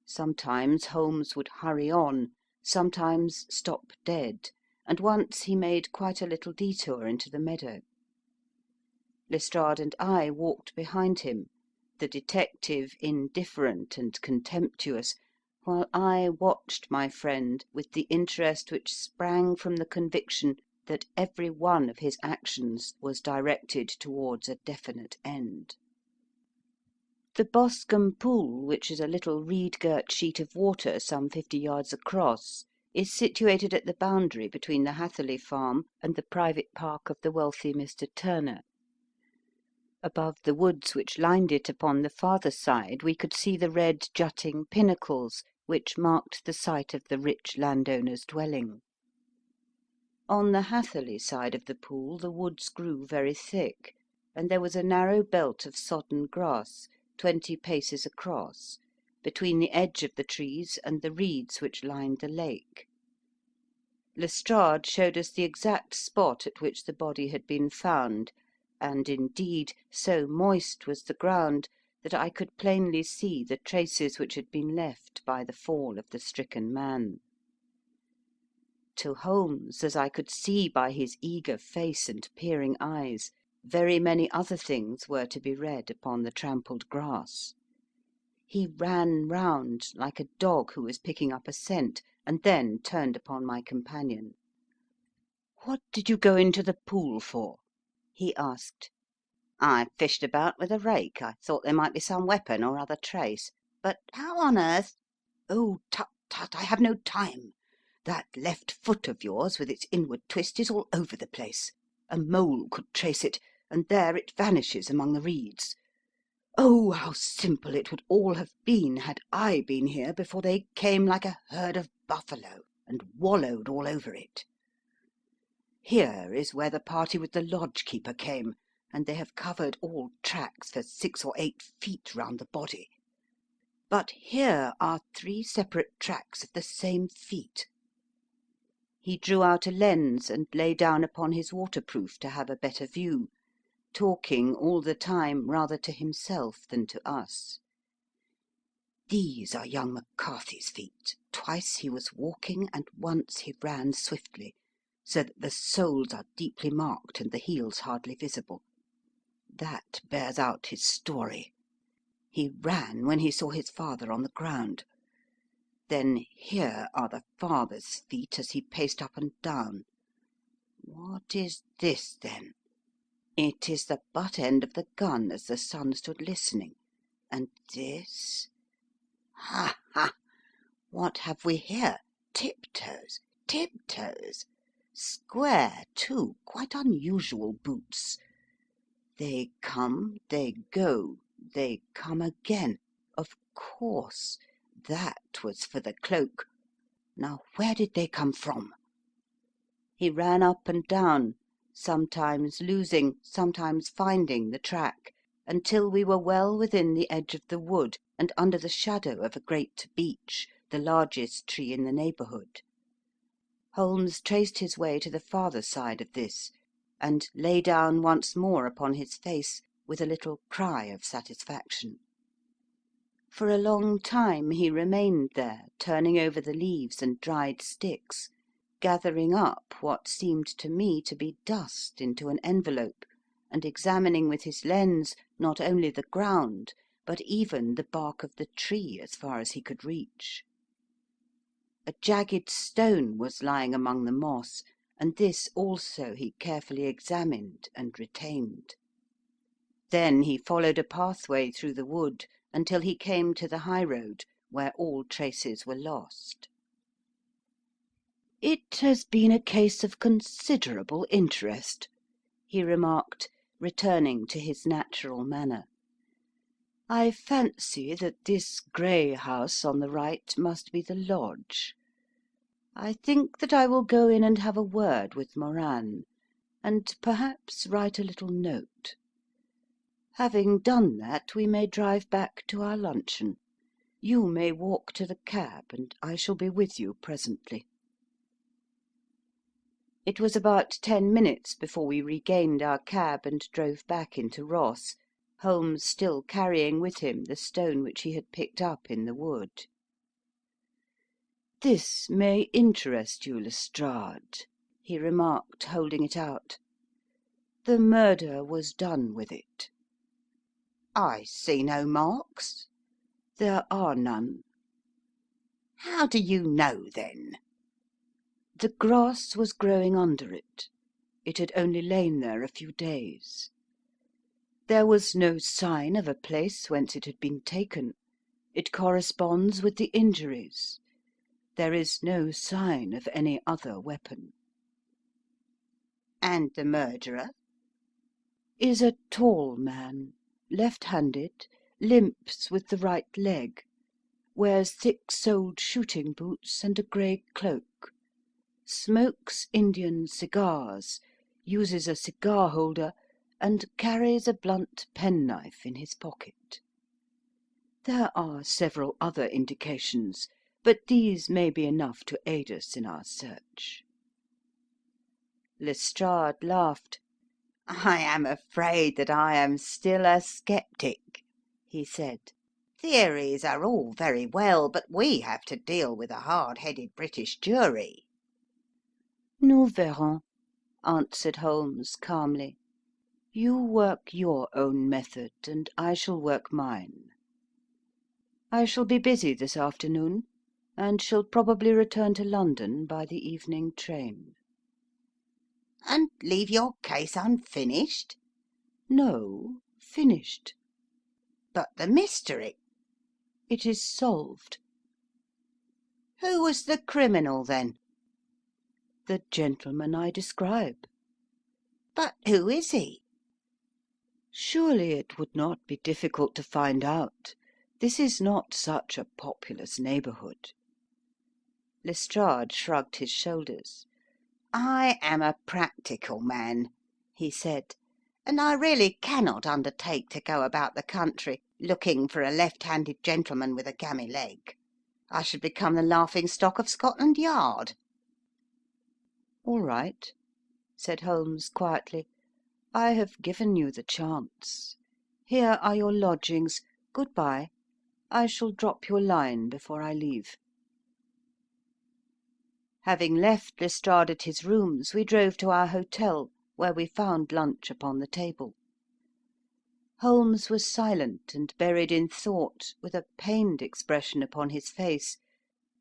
Sometimes Holmes would hurry on, sometimes stop dead, and once he made quite a little detour into the meadow. Lestrade and I walked behind him, the detective indifferent and contemptuous, while I watched my friend with the interest which sprang from the conviction that every one of his actions was directed towards a definite end. The Boscombe Pool, which is a little reed-girt sheet of water some 50 yards across, is situated at the boundary between the Hatherley farm and the private park of the wealthy Mr. Turner. Above the woods which lined it upon the farther side we could see the red jutting pinnacles which marked the site of the rich landowner's dwelling. On the Hatherley side of the pool the woods grew very thick, and there was a narrow belt of sodden grass, 20 paces across, between the edge of the trees and the reeds which lined the lake. Lestrade showed us the exact spot at which the body had been found, and, indeed, so moist was the ground that I could plainly see the traces which had been left by the fall of the stricken man. To Holmes, as I could see by his eager face and peering eyes, very many other things were to be read upon the trampled grass. He ran round like a dog who was picking up a scent, and then turned upon my companion. "What did you go into the pool for?" he asked. "I fished about with a rake. I thought there might be some weapon or other trace. But how on earth—" "Oh, tut, tut, I have no time. That left foot of yours, with its inward twist, is all over the place. A mole could trace it, and there it vanishes among the reeds. Oh, how simple it would all have been had I been here before they came like a herd of buffalo and wallowed all over it. Here is where the party with the lodge-keeper came, and they have covered all tracks for 6 or 8 feet round the body. But here are 3 separate tracks of the same feet." He drew out a lens and lay down upon his waterproof to have a better view, talking all the time rather to himself than to us. "These are young McCarthy's feet. Twice he was walking, and once he ran swiftly, so that the soles are deeply marked and the heels hardly visible. That bears out his story. He ran when he saw his father on the ground. Then here are the father's feet as he paced up and down. What is this, then? It is the butt end of the gun as the son stood listening. And this? Ha, ha! What have we here? Tiptoes! Tiptoes! Square, too, quite unusual boots. They come, they go, they come again. Of course, that was for the cloak. Now where did they come from?" He ran up and down, sometimes losing, sometimes finding the track, until we were well within the edge of the wood and under the shadow of a great beech, the largest tree in the neighbourhood. Holmes traced his way to the farther side of this, and lay down once more upon his face with a little cry of satisfaction. For a long time he remained there, turning over the leaves and dried sticks, gathering up what seemed to me to be dust into an envelope, and examining with his lens not only the ground, but even the bark of the tree as far as he could reach. A jagged stone was lying among the moss, and this also he carefully examined and retained. Then he followed a pathway through the wood until he came to the high road, where all traces were lost. "It has been a case of considerable interest," he remarked, returning to his natural manner. "I fancy that this grey house on the right must be the lodge. I think that I will go in and have a word with Moran, and perhaps write a little note. Having done that, we may drive back to our luncheon. You may walk to the cab, and I shall be with you presently." It was about 10 minutes before we regained our cab and drove back into Ross, Holmes still carrying with him the stone which he had picked up in the wood. "This may interest you, Lestrade," he remarked, holding it out. "The murder was done with it." "I see no marks." "There are none." "How do you know, then?" "The grass was growing under it. It had only lain there a few days. There was no sign of a place whence it had been taken. It corresponds with the injuries. There is no sign of any other weapon." "And the murderer?" "Is a tall man, left-handed, limps with the right leg, wears thick-soled shooting boots and a grey cloak, smokes Indian cigars, uses a cigar-holder, and carries a blunt penknife in his pocket. There are several other indications, but these may be enough to aid us in our search." Lestrade laughed. "I am afraid that I am still a sceptic," he said. "Theories are all very well, but we have to deal with a hard-headed British jury." "Nous verrons," answered Holmes calmly. "You work your own method, and I shall work mine. I shall be busy this afternoon, and shall probably return to London by the evening train." "And leave your case unfinished?" "No, finished." "But the mystery?" "It is solved." "Who was the criminal, then?" "The gentleman I describe." "But who is he?" "Surely it would not be difficult to find out. This is not such a populous neighbourhood." Lestrade shrugged his shoulders. "I am a practical man," he said, "and I really cannot undertake to go about the country looking for a left-handed gentleman with a gammy leg. I should become the laughing-stock of Scotland Yard." "All right," said Holmes quietly. "I have given you the chance. Here are your lodgings. Good-bye. I shall drop you a line before I leave." Having left Lestrade at his rooms, we drove to our hotel, where we found lunch upon the table. Holmes was silent and buried in thought, with a pained expression upon his face,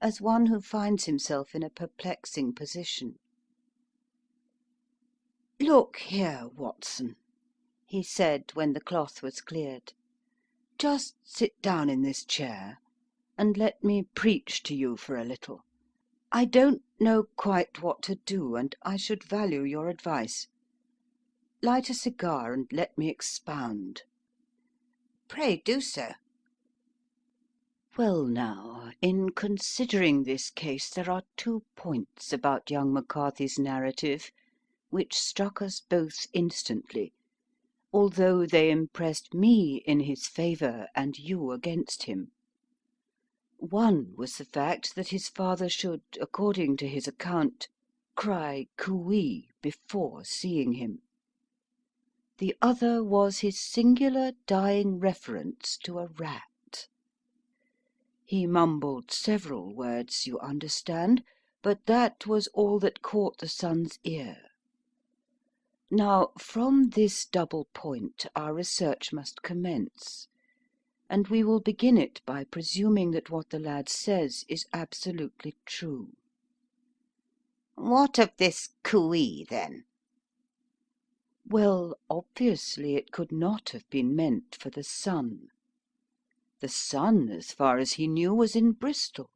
as one who finds himself in a perplexing position. "Look here, Watson," he said, when the cloth was cleared. "Just sit down in this chair, and let me preach to you for a little. I don't know quite what to do, and I should value your advice. Light a cigar, and let me expound." "Pray do so." "Well now, in considering this case, there are 2 points about young McCarthy's narrative which struck us both instantly, although they impressed me in his favour and you against him. One was the fact that his father should, according to his account, cry cooee before seeing him. The other was his singular dying reference to a rat. He mumbled several words, you understand, but that was all that caught the son's ear. Now, from this double point our research must commence, and we will begin it by presuming that what the lad says is absolutely true." "What of this cooee, then?" "Well, obviously it could not have been meant for the son. The son, as far as he knew, was in Bristol.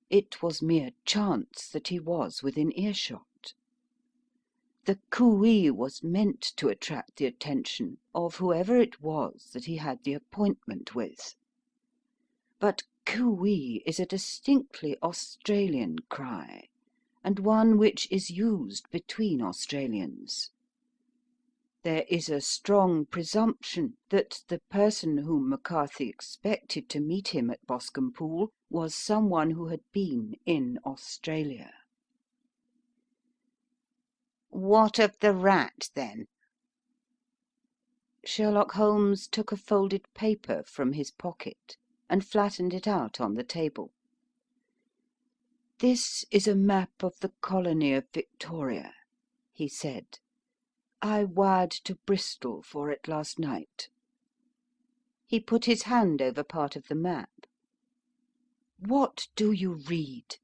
It was mere chance that he was within earshot. The cooee was meant to attract the attention of whoever it was that he had the appointment with. But cooee is a distinctly Australian cry, and one which is used between Australians. There is a strong presumption that the person whom McCarthy expected to meet him at Boscombe Pool was someone who had been in Australia. What of the rat, then? Sherlock Holmes took a folded paper from his pocket and flattened it out on the table. "This is a map of the colony of Victoria," he said. "I wired to Bristol for it last night." He put his hand over part of the map. "What do you read?"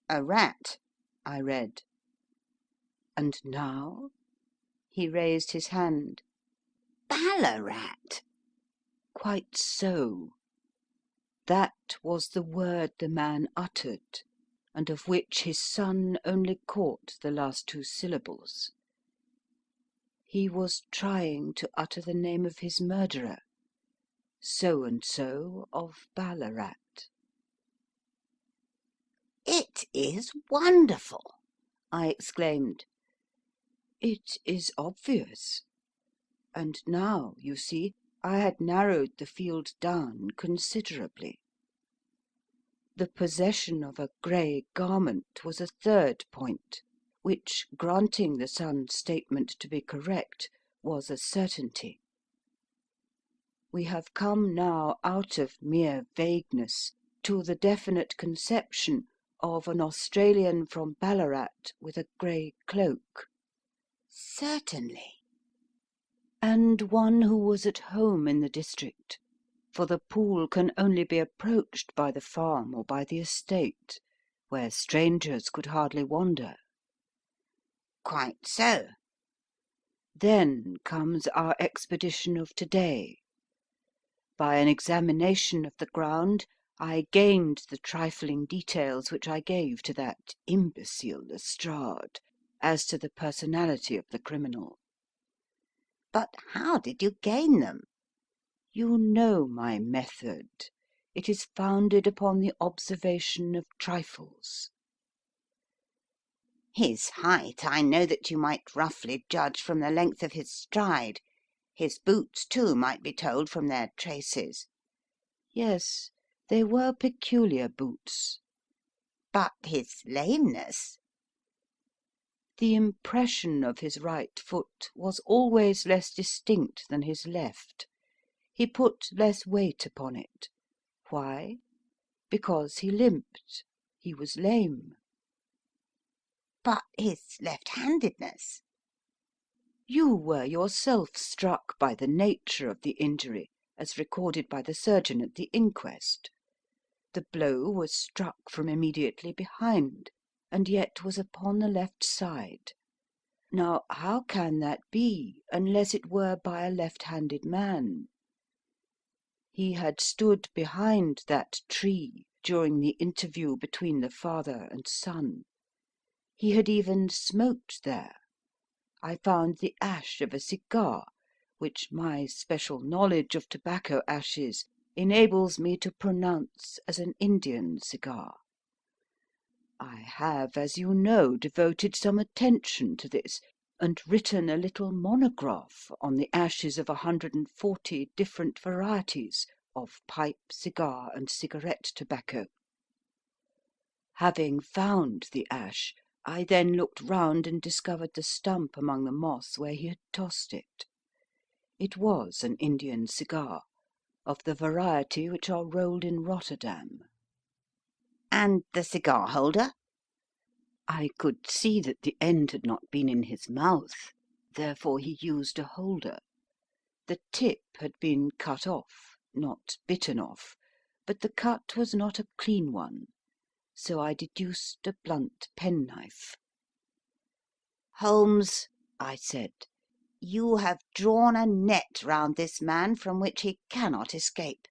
A rat, I read. "And now?" He raised his hand. Ballarat. "Quite so. That was the word the man uttered, and of which his son only caught the last two syllables. He was trying to utter the name of his murderer, so and so of Ballarat." It is wonderful, I exclaimed. "It is obvious. And now, you see, I had narrowed the field down considerably. The possession of a grey garment was a third point, which, granting the son's statement to be correct, was a certainty. We have come now out of mere vagueness to the definite conception of an Australian from Ballarat with a grey cloak." certainly. "And one who was at home in the district, for the pool can only be approached by the farm or by the estate, where strangers could hardly wander." Quite so. Then comes our expedition of today. By an examination of the ground, I gained the trifling details which I gave to that imbecile Lestrade as to the personality of the criminal. But how did you gain them? You know my method. It is founded upon the observation of trifles. His height I know that you might roughly judge from the length of his stride. His boots, too, might be told from their traces. Yes, they were peculiar boots. But his lameness? The impression of his right foot was always less distinct than his left. He put less weight upon it. Why? Because he limped. He was lame. But his left-handedness? You were yourself struck by the nature of the injury, as recorded by the surgeon at the inquest. The blow was struck from immediately behind, and yet was upon the left side. Now, how can that be, unless it were by a left-handed man? He had stood behind that tree during the interview between the father and son. He had even smoked there. I found the ash of a cigar, which my special knowledge of tobacco ashes enables me to pronounce as an Indian cigar. I have, as you know, devoted some attention to this, and written a little monograph on the ashes of 140 different varieties of pipe, cigar, and cigarette tobacco. Having found the ash, I then looked round and discovered the stump among the moss where he had tossed it. It was an Indian cigar, of the variety which are rolled in Rotterdam. And the cigar-holder? I could see that the end had not been in his mouth, therefore he used a holder. The tip had been cut off, not bitten off, but the cut was not a clean one, so I deduced a blunt penknife. Holmes, I said, you have drawn a net round this man from which he cannot escape,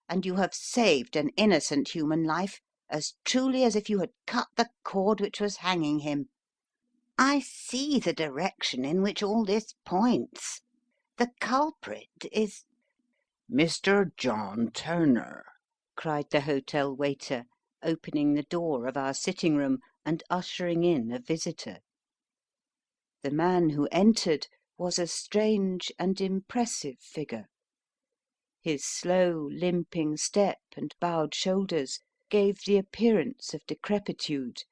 and you have saved an innocent human life as truly as if you had cut the cord which was hanging him. I see the direction in which all this points. The culprit is Mr. John Turner, cried the hotel waiter, opening the door of our sitting-room and ushering in a visitor. The man who entered was a strange and impressive figure. His slow, limping step and bowed shoulders gave the appearance of decrepitude,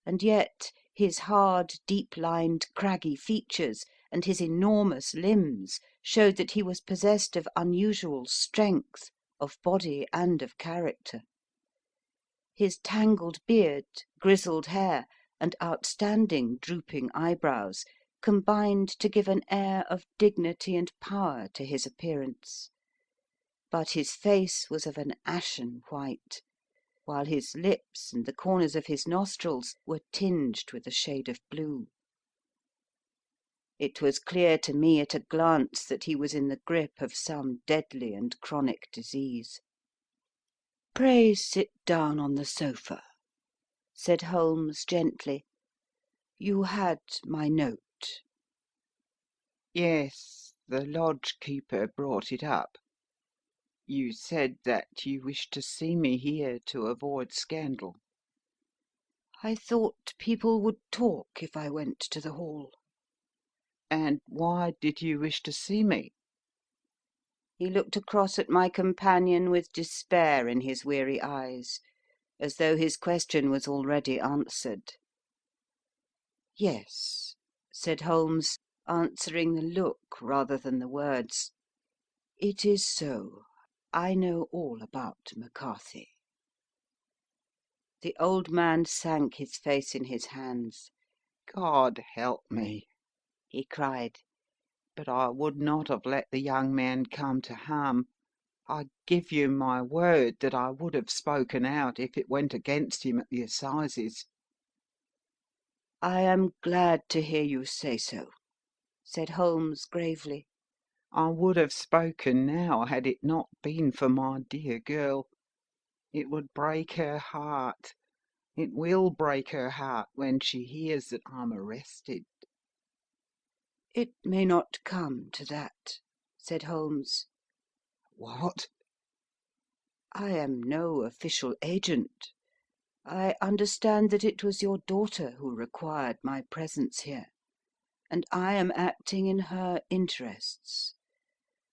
and yet his hard, deep-lined, craggy features and his enormous limbs showed that he was possessed of unusual strength of body and of character. His tangled beard, grizzled hair, and outstanding drooping eyebrows combined to give an air of dignity and power to his appearance, but his face was of an ashen white, while his lips and the corners of his nostrils were tinged with a shade of blue. It was clear to me at a glance that he was in the grip of some deadly and chronic disease. "Pray sit down on the sofa," said Holmes gently. "You had my note." Yes, the lodge-keeper brought it up. You said that you wished to see me here to avoid scandal. "I thought people would talk if I went to the hall." And why did you wish to see me? He looked across at my companion with despair in his weary eyes, as though his question was already answered. "Yes," said Holmes, answering the look rather than the words. "It is so. I know all about McCarthy." The old man sank his face in his hands. God help me, He cried. but I would not have let the young man come to harm. I give you my word that I would have spoken out if it went against him at the assizes. "I am glad to hear you say so," said Holmes gravely. I would have spoken now had it not been for my dear girl. It would break her heart. It will break her heart when she hears that I'm arrested. "It may not come to that," said Holmes. What? "I am no official agent. I understand that it was your daughter who required my presence here, and I am acting in her interests.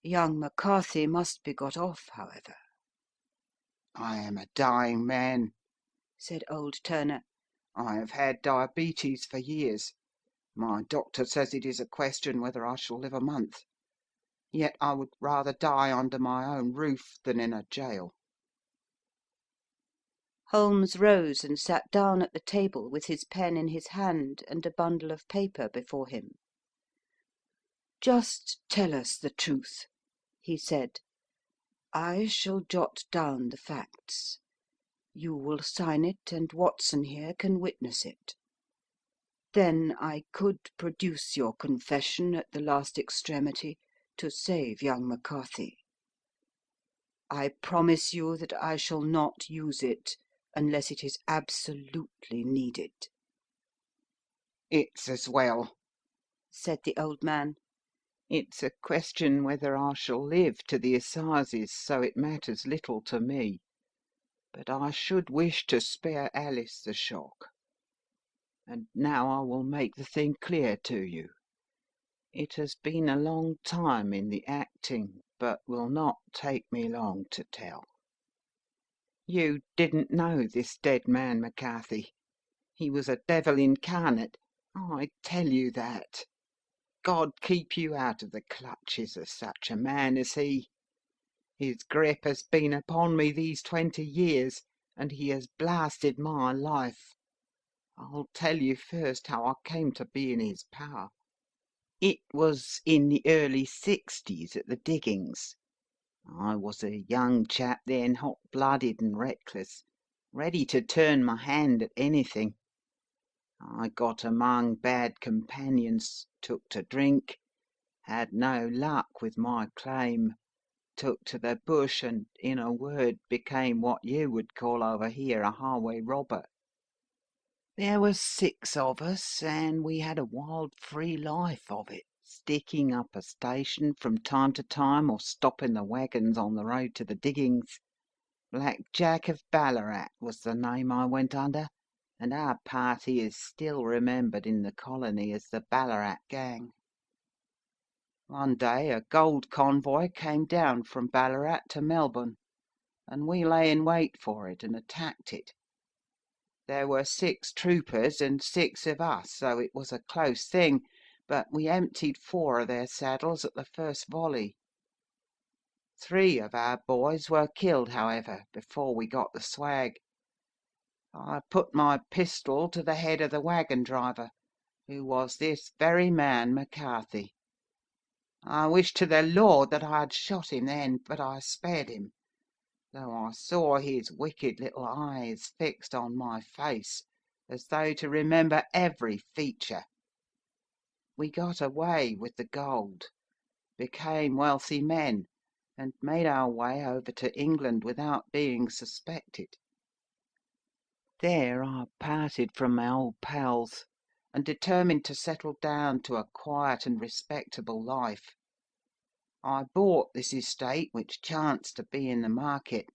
Young McCarthy must be got off, however." I am a dying man, said old Turner. I have had diabetes for years. My doctor says it is a question whether I shall live a month. Yet I would rather die under my own roof than in a jail. Holmes rose and sat down at the table with his pen in his hand and a bundle of paper before him. "Just tell us the truth," he said. "I shall jot down the facts. You will sign it, and Watson here can witness it. Then I could produce your confession at the last extremity to save young McCarthy. I promise you that I shall not use it unless it is absolutely needed." It's as well, said the old man. It's a question whether I shall live to the assizes, so it matters little to me. But I should wish to spare Alice the shock. And now I will make the thing clear to you. It has been a long time in the acting, but will not take me long to tell. You didn't know this dead man, McCarthy. He was a devil incarnate. I tell you that. God keep you out of the clutches of such a man as he. His grip has been upon me these 20 years, and he has blasted my life. I'll tell you first how I came to be in his power. It was in the early 60s at the diggings. I was a young chap then, hot-blooded and reckless, ready to turn my hand at anything. I got among bad companions, took to drink, had no luck with my claim, took to the bush, and, in a word, became what you would call over here a highway robber. There were 6 of us, and we had a wild free life of it, sticking up a station from time to time, or stopping the waggons on the road to the diggings. Black Jack of Ballarat was the name I went under, and our party is still remembered in the colony as the Ballarat Gang. One day a gold convoy came down from Ballarat to Melbourne, and we lay in wait for it and attacked it. There were 6 troopers and 6 of us, so it was a close thing, but we emptied 4 of their saddles at the first volley. 3 of our boys were killed, however, before we got the swag. I put my pistol to the head of the wagon driver, who was this very man McCarthy. I wished to the Lord that I had shot him then, but I spared him, though I saw his wicked little eyes fixed on my face, as though to remember every feature. We got away with the gold, became wealthy men, and made our way over to England without being suspected. There I parted from my old pals, and determined to settle down to a quiet and respectable life. I bought this estate, which chanced to be in the market,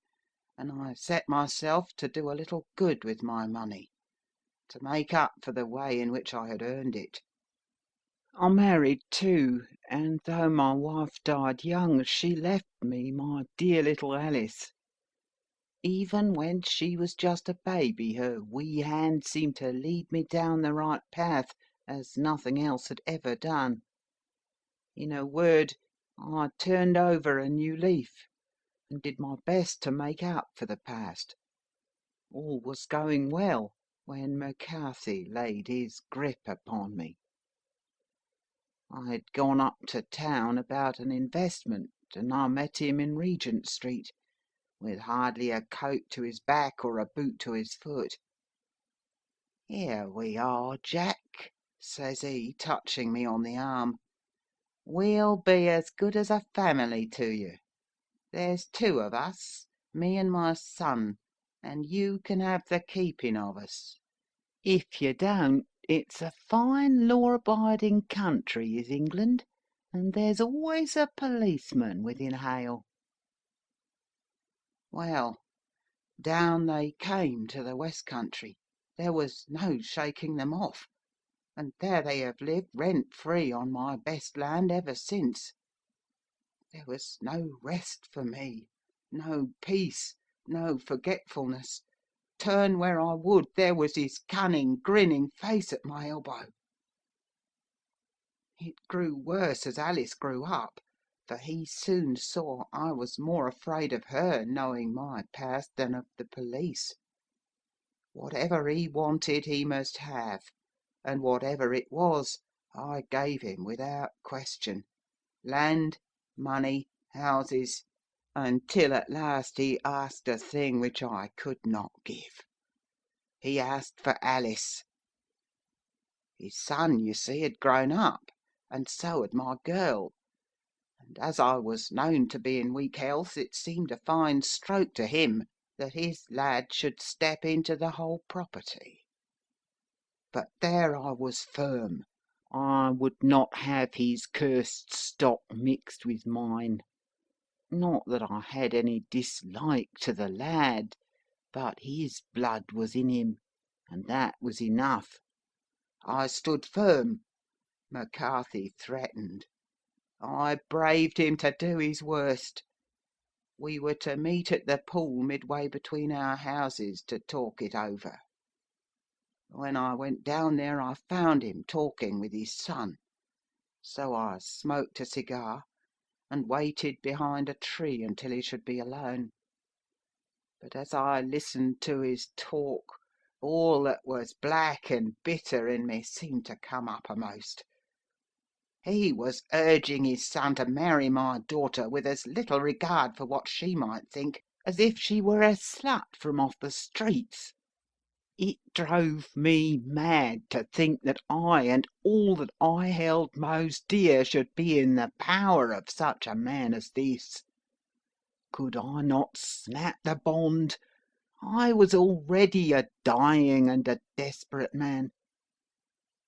and I set myself to do a little good with my money, to make up for the way in which I had earned it. I married too, and though my wife died young, she left me my dear little Alice. Even when she was just a baby, her wee hand seemed to lead me down the right path as nothing else had ever done. In a word, I turned over a new leaf, and did my best to make up for the past. All was going well when McCarthy laid his grip upon me. I had gone up to town about an investment, and I met him in Regent Street, with hardly a coat to his back or a boot to his foot. "Here we are, Jack," says he, touching me on the arm. "We'll be as good as a family to you. There's 2 of us, me and my son, and you can have the keeping of us. If you don't, it's a fine law-abiding country, is England, and there's always a policeman within hail." Well, down they came to the West Country. There was no shaking them off, and there they have lived rent-free on my best land ever since. There was no rest for me, no peace, no forgetfulness. Turn where I would, there was his cunning, grinning face at my elbow. It grew worse as Alice grew up, for he soon saw I was more afraid of her knowing my past than of the police. Whatever he wanted he must have, and whatever it was I gave him without question. Land, money, houses, until at last he asked a thing which I could not give. He asked for Alice. His son, you see, had grown up, and so had my girl, and as I was known to be in weak health, it seemed a fine stroke to him that his lad should step into the whole property. But there I was firm. I would not have his cursed stock mixed with mine. Not that I had any dislike to the lad, but his blood was in him, and that was enough. I stood firm. McCarthy threatened. I braved him to do his worst. We were to meet at the pool midway between our houses to talk it over. When I went down there I found him talking with his son, so I smoked a cigar and waited behind a tree until he should be alone. But as I listened to his talk, all that was black and bitter in me seemed to come uppermost. He was urging his son to marry my daughter with as little regard for what she might think as if she were a slut from off the streets. It drove me mad to think that I and all that I held most dear should be in the power of such a man as this. Could I not snap the bond? I was already a dying and a desperate man.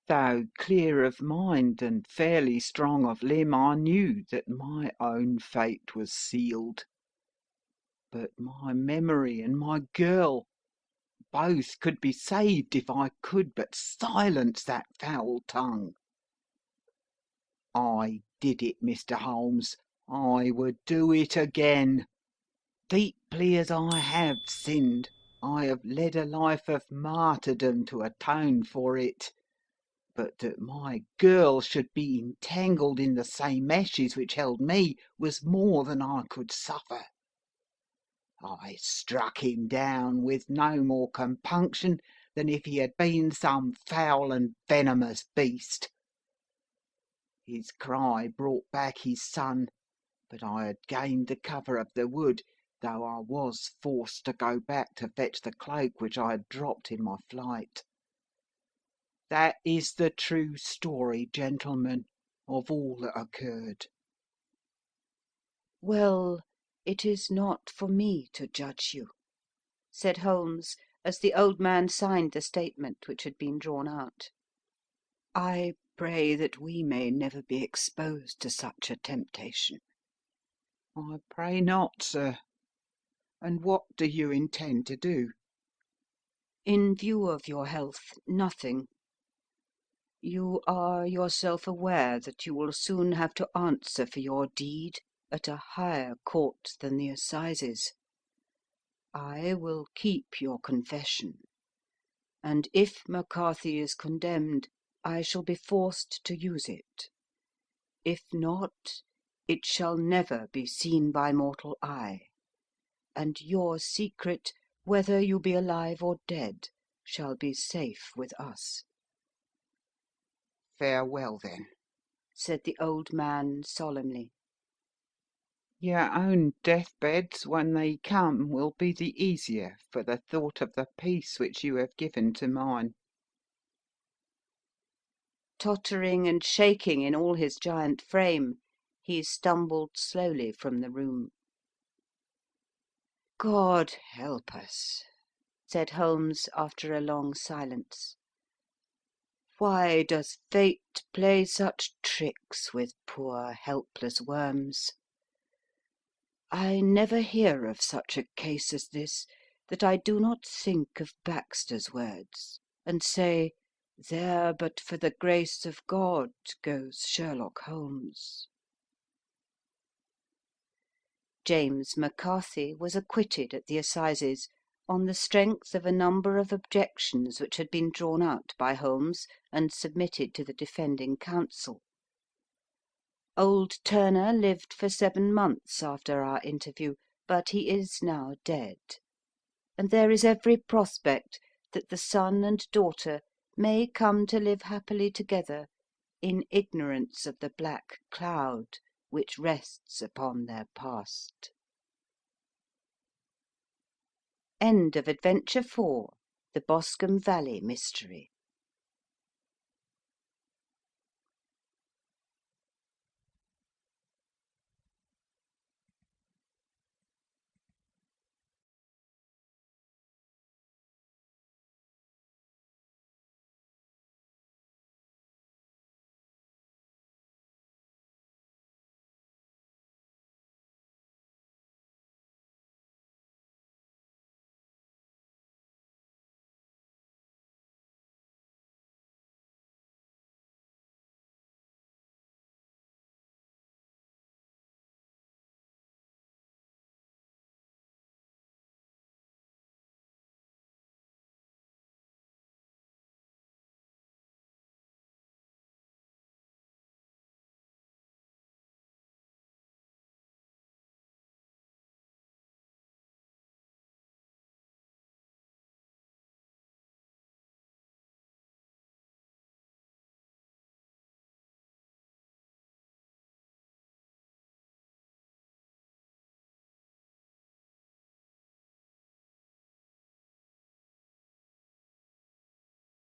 Though clear of mind and fairly strong of limb, I knew that my own fate was sealed. But my memory and my girl, both could be saved if I could but silence that foul tongue. I did it, Mr. Holmes. I would do it again. Deeply as I have sinned, I have led a life of martyrdom to atone for it. But that my girl should be entangled in the same meshes which held me was more than I could suffer. I struck him down with no more compunction than if he had been some foul and venomous beast. His cry brought back his son, but I had gained the cover of the wood, though I was forced to go back to fetch the cloak which I had dropped in my flight. That is the true story, gentlemen, of all that occurred. "Well, it is not for me to judge you," said Holmes, as the old man signed the statement which had been drawn out. "I pray that we may never be exposed to such a temptation." I pray not, sir. And what do you intend to do? "In view of your health, nothing. You are yourself aware that you will soon have to answer for your deed at a higher court than the assizes. I will keep your confession, and if McCarthy is condemned, I shall be forced to use it. If not, it shall never be seen by mortal eye, and your secret, whether you be alive or dead, shall be safe with us." Farewell, then. Said the old man solemnly. Your own deathbeds, when they come, will be the easier for the thought of the peace which you have given to mine. Tottering and shaking in all his giant frame, he stumbled slowly from the room. "God help us," said Holmes after a long silence. "Why does fate play such tricks with poor helpless worms? I never hear of such a case as this that I do not think of Baxter's words, and say, 'There but for the grace of God goes Sherlock Holmes.'" James McCarthy was acquitted at the assizes on the strength of a number of objections which had been drawn out by Holmes and submitted to the defending counsel. Old Turner lived for 7 months after our interview, but he is now dead, and there is every prospect that the son and daughter may come to live happily together in ignorance of the black cloud which rests upon their past. End of Adventure 4, The Boscombe Valley Mystery.